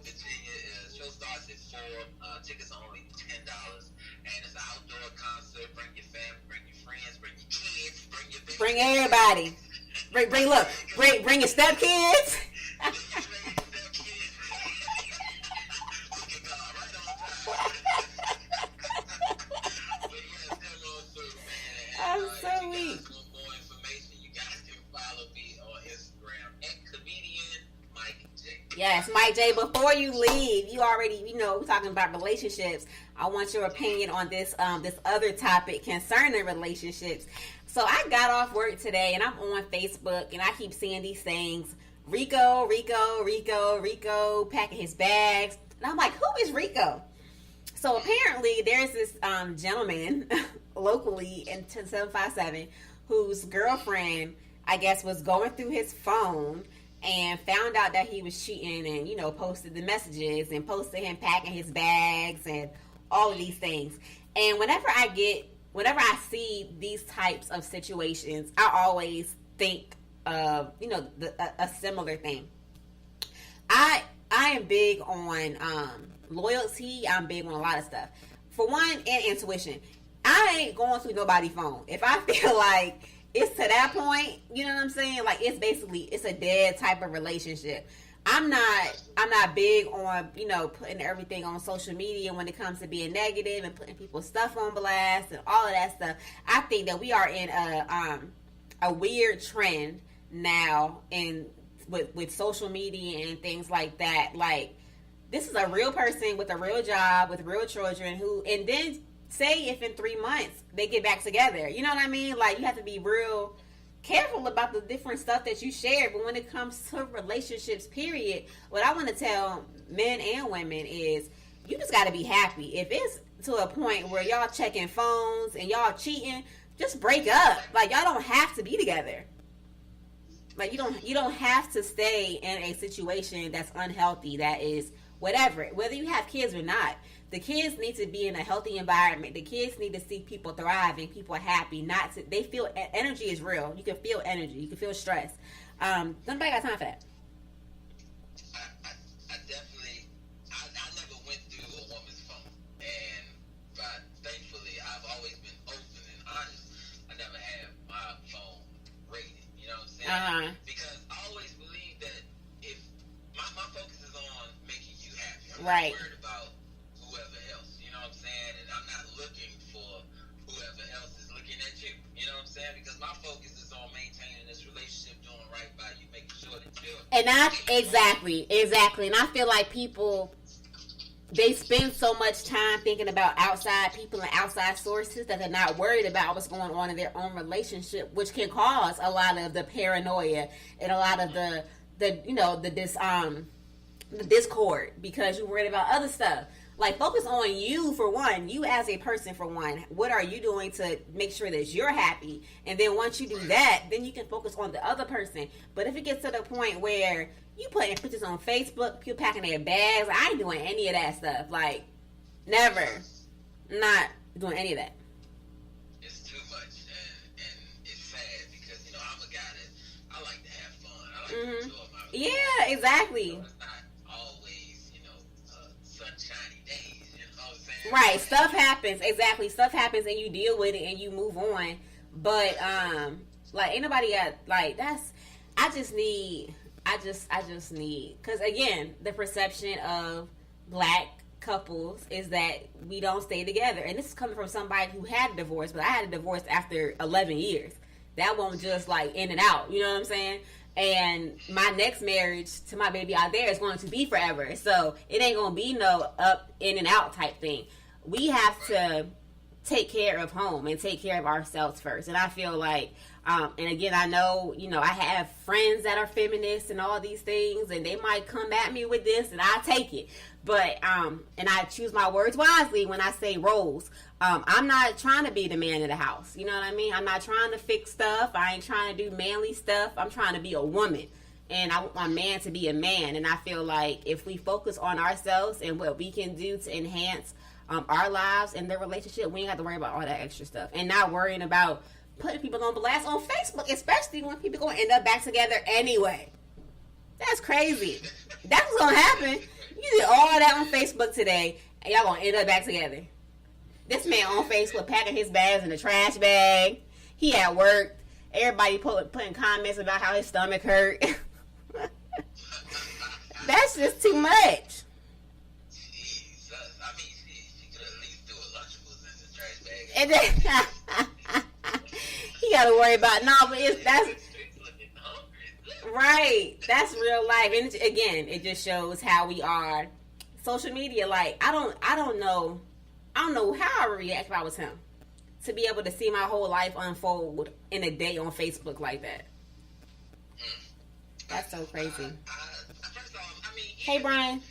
Virginia. Show starts at 4. Tickets are only $10, and it's an outdoor concert. Bring your family, bring your friends, bring your kids, bring your baby. Bring everybody. Bring your stepkids. I'm so weak. More information, you guys can follow me on Instagram at comedian Mike J. Yes, Mike J. Before you leave, you already, we're talking about relationships. I want your opinion on this this other topic concerning relationships. So I got off work today and I'm on Facebook and I keep seeing these things. Rico packing his bags. And I'm like, who is Rico? So apparently there's this gentleman locally in 757 whose girlfriend, I guess, was going through his phone and found out that he was cheating and, posted the messages and posted him packing his bags and all of these things. And whenever I see these types of situations, I always think of, a similar thing. I am big on loyalty. I'm big on a lot of stuff. For one, and intuition. I ain't going through nobody's phone. If I feel like it's to that point, you know what I'm saying? Like, it's a dead type of relationship. I'm not big on, putting everything on social media when it comes to being negative and putting people's stuff on blast and all of that stuff. I think that we are in a weird trend now with social media and things like that. Like, this is a real person with a real job, with real children and then say if in 3 months they get back together. You know what I mean? Like, you have to be real careful about the different stuff that you share. But when it comes to relationships, period, what I want to tell men and women is you just got to be happy. If it's to a point where y'all checking phones and y'all cheating, just break up. Like, y'all don't have to be together. Like, you don't have to stay in a situation that's unhealthy, that is whatever, whether you have kids or not. The kids need to be in a healthy environment. The kids need to see people thriving, people happy. They feel energy is real. You can feel energy. You can feel stress. Nobody got time for that. I definitely, I never went through a woman's phone, but thankfully I've always been open and honest. I never had my phone rated. You know what I'm saying? Because I always believe that if my focus is on making you happy, I'm not worried about whoever else, you know what I'm saying? And I'm not looking for whoever else is looking at you, you know what I'm saying? Because my focus is on maintaining this relationship, doing right by you, making sure that you're... And exactly. And I feel like people, they spend so much time thinking about outside people and outside sources that they're not worried about what's going on in their own relationship, which can cause a lot of the paranoia and a lot of the discord, because you're worried about other stuff. Like, focus on you for one, you as a person for one. What are you doing to make sure that you're happy? And then once you do that, then you can focus on the other person. But if it gets to the point where you putting pictures on Facebook, people packing their bags, I ain't doing any of that stuff. Like, never. Not doing any of that. It's too much, and it's sad because, I'm a guy that I like to have fun. I like to enjoy my life. Yeah, exactly. It's not always, sunshiny days, you know what I'm saying? Right, stuff happens. Exactly, stuff happens and you deal with it and you move on. But like, ain't nobody got, like, that's, I just need, because again, the perception of black couples is that we don't stay together. And this is coming from somebody who had a divorce, but I had a divorce after 11 years. That won't just like in and out, you know what I'm saying? And my next marriage to my baby out there is going to be forever. So it ain't going to be no up, in and out type thing. We have to take care of home and take care of ourselves first. And I feel like, and again, I know, I have friends that are feminists and all these things, and they might come at me with this, and I take it. But, and I choose my words wisely when I say roles. I'm not trying to be the man of the house. You know what I mean? I'm not trying to fix stuff. I ain't trying to do manly stuff. I'm trying to be a woman. And I want my man to be a man. And I feel like if we focus on ourselves and what we can do to enhance our lives and their relationship, we ain't have to worry about all that extra stuff. And not worrying about putting people on blast on Facebook, especially when people going to end up back together anyway. That's crazy. That's what's going to happen. You did all that on Facebook today, and y'all going to end up back together. This man on Facebook packing his bags in a trash bag. He at work. Everybody putting comments about how his stomach hurt. That's just too much. Jeez, I mean, she could at least do a Lunchables in the trash bag. And then, he got to worry about, but that's right. That's real life. And again, it just shows how we are. Social media, like, I don't know how I would react if I was him, to be able to see my whole life unfold in a day on Facebook like that. That's so crazy. First off, I mean, Hey, Brian.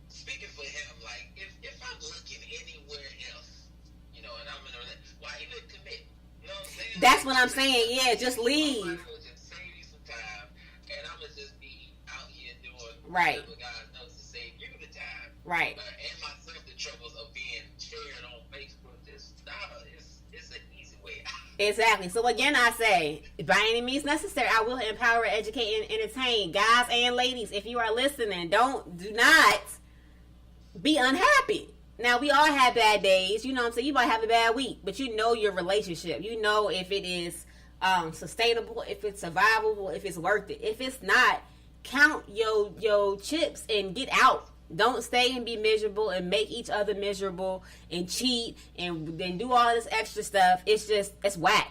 Speaking for him, like, if I'm looking anywhere else, and I'm in a relationship, why even commit? You know what I'm saying? That's what I'm saying. Yeah, just leave. I would just save you some time, and I'm going to just be out here doing Right. whatever God knows to save you the time. Right. And myself the troubles of being shared on Facebook. It's an easy way out. Exactly. So again, I say, by any means necessary, I will empower, educate, and entertain. Guys and ladies, if you are listening, do not be unhappy. Now, we all have bad days. You know what I'm saying? You might have a bad week, but you know your relationship. You know if it is sustainable, if it's survivable, if it's worth it. If it's not, count your chips and get out. Don't stay and be miserable and make each other miserable and cheat and then do all this extra stuff. It's whack.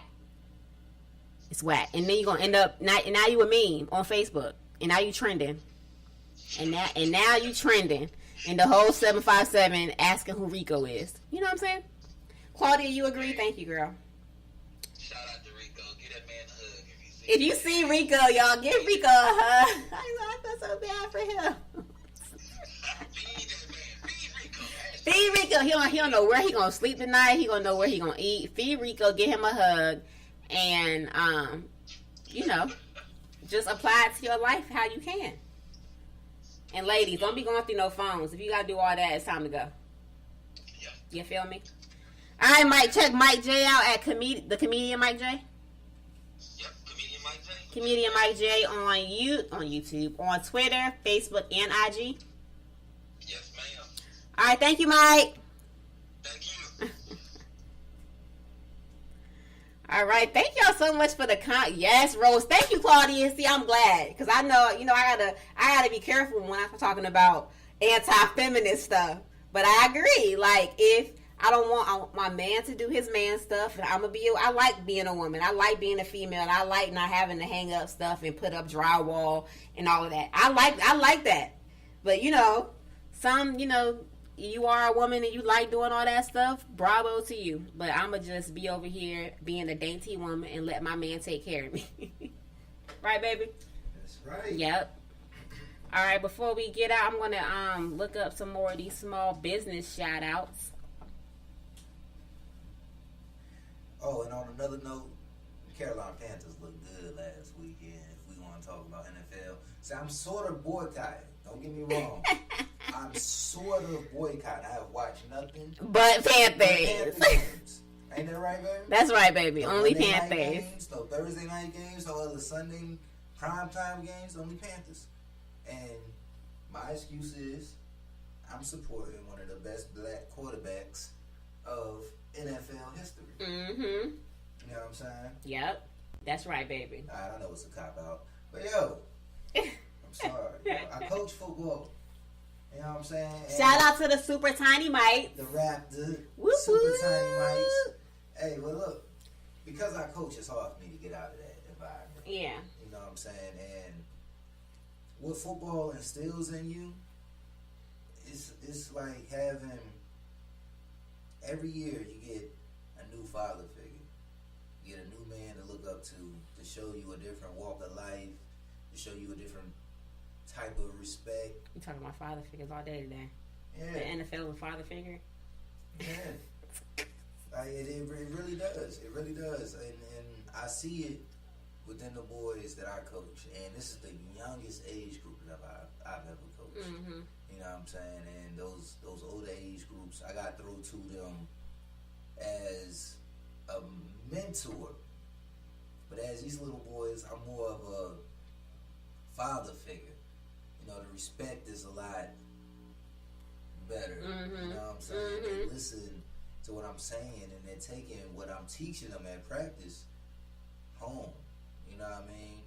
It's whack. And then you're going to end up, now you a meme on Facebook. And now you trending. And now you trending. And the whole 757 asking who Rico is. You know what I'm saying? Claudia, you agree? Thank you, girl. Shout out to Rico. Get that man a hug If you see Rico, y'all, give Rico a hug. I feel so bad for him. Feed that man. Feed Rico. Feed Rico. He don't know where he gonna sleep tonight. He gonna know where he gonna eat. Feed Rico. Get him a hug, and just apply it to your life how you can. And ladies, don't be going through no phones. If you gotta do all that, it's time to go. Yeah. You feel me? All right, Mike. Check Mike J out at the comedian Mike J. Yep. Comedian Mike J. Comedian Mike J on YouTube, on Twitter, Facebook, and IG. Yes, ma'am. All right, thank you, Mike. Thank you. All right, thank y'all so much for the yes, Rose. Thank you, Claudia. See, I'm glad because I know, I gotta be careful when I'm talking about anti-feminist stuff. But I agree. Like, if I don't want my man to do his man stuff, and I like being a woman. I like being a female. And I like not having to hang up stuff and put up drywall and all of that. I like that. But some, you are a woman and you like doing all that stuff, bravo to you. But I'ma just be over here being a dainty woman and let my man take care of me. Right, baby? That's right. Yep. All right, before we get out, I'm gonna look up some more of these small business shout outs. Oh, and on another note, the Carolina Panthers looked good last weekend. If we want to talk about NFL, so I'm sort of boycotting. Don't get me wrong. I'm sort of boycotting. I have watched nothing But Panthers. Games. Ain't that right, baby? That's right, baby. No Only Monday night Panthers. Games, no Thursday night games, no other Sunday primetime games, only Panthers. And my excuse is I'm supporting one of the best black quarterbacks of NFL history. Mm-hmm. You know what I'm saying? Yep. That's right, baby. I know it's a cop out. But yo, I'm sorry. I coach football. You know what I'm saying? And Shout out to the Super Tiny Mike. the Raptor, Whoop, Super whoop. Tiny Mites. Hey, well look, because I coach, it's hard for me to get out of that environment. Yeah. You know what I'm saying? And what football instills in you, it's like having every year you get a new father figure. You get a new man to look up to show you a different walk of life, to show you a different type of respect. You talking about father figures all day today. Yeah. The NFL and father figure. Yeah. Like, it really does. It really does. And I see it within the boys that I coach. And this is the youngest age group that I've ever coached. Mm-hmm. You know what I'm saying? And those older age groups, I got through to them as a mentor. But as these little boys, I'm more of a father figure. You know, the respect is a lot better. Mm-hmm. You know what I'm saying? Mm-hmm. They listen to what I'm saying, and they're taking what I'm teaching them at practice home. You know what I mean?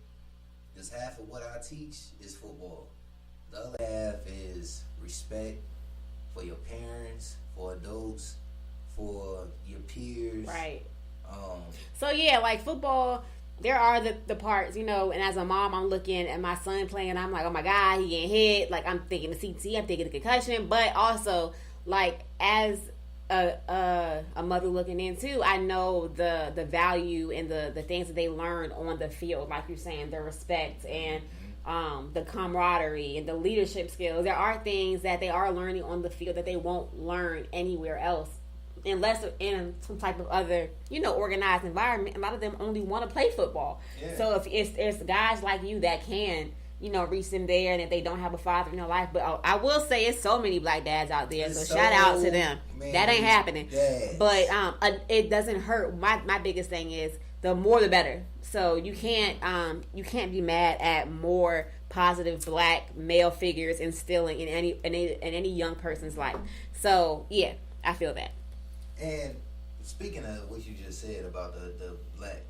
Because half of what I teach is football. The other half is respect for your parents, for adults, for your peers. Right. So yeah, like football, there are the parts, and as a mom, I'm looking at my son playing, I'm like, oh my God, he getting hit. Like, I'm thinking the CT, I'm thinking the concussion, but also, like, as a mother looking in too, I know the value and the things that they learn on the field, like you're saying, the respect and the camaraderie and the leadership skills. There are things that they are learning on the field that they won't learn anywhere else. Unless in some type of other, organized environment. A lot of them only want to play football. Yeah. So if it's guys like you that can, reach them there, and if they don't have a father in their life. But I will say it's so many black dads out there. So shout out to them. That ain't happening. Dads. But it doesn't hurt. My biggest thing is the more the better. So you can't be mad at more positive black male figures instilling in any young person's life. So yeah, I feel that. And speaking of what you just said about the black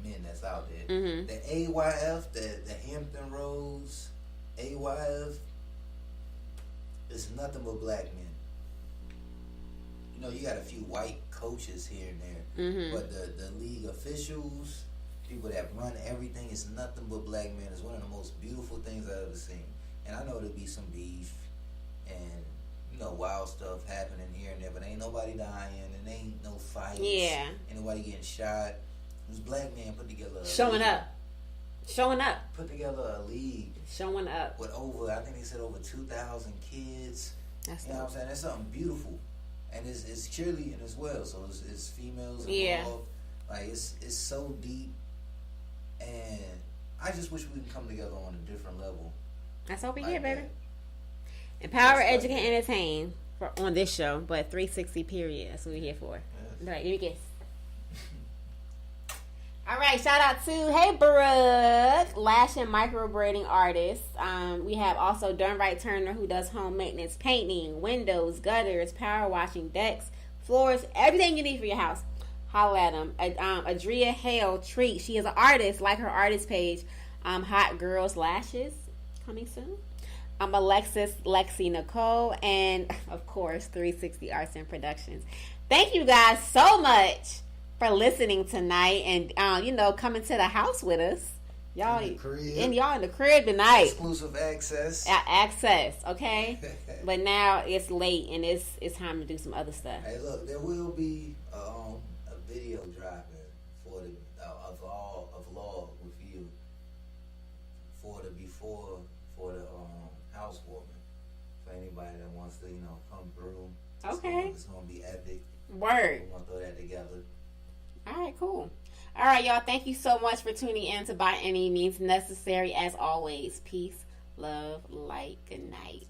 men that's out there, the AYF, the Hampton Roads AYF, is nothing but black men. You know, you got a few white coaches here and there, but the league officials, people that run everything, is nothing but black men. It's one of the most beautiful things I've ever seen. And I know there'll be some beef and, you know, wild stuff happening here and there, but ain't nobody dying and ain't no fights. Yeah. Ain't nobody getting shot. These black men put together Showing up. Put together a league. Showing up. With over, I think they said over 2,000 kids. That's you know what I'm saying? That's something beautiful. And it's cheerleading as well. So it's females involved. Yeah. Like, it's so deep. And I just wish we could come together on a different level. That's what we like here, baby. that. Empower, That's educate, like entertain on this show, but 360 period. That's what we're here for. Yes. All right, give me a kiss. All right, shout out to Hey Brooke, lash and micro braiding artist. We have also Dunright Turner, who does home maintenance, painting, windows, gutters, power washing, decks, floors, everything you need for your house. Holla at him. Adria Hale Treat. She is an artist, like her artist page. Hot Girls Lashes, coming soon. Alexis Lexi Nicole, and of course 360 Arts and Productions. Thank you guys so much for listening tonight, and you know, coming to the house with us. Y'all in the crib. Y'all in the crib tonight. Exclusive access. Access, okay? But now it's late and it's time to do some other stuff. Hey, look, there will be a video dropping for the a vlog with you for the housewarming, for anybody that wants to, you know, come through. Okay. It's gonna be epic. Word. We're gonna throw that together. All right, cool. All right, y'all. Thank you so much for tuning in to By Any Means Necessary. As always, peace, love, light. Good night.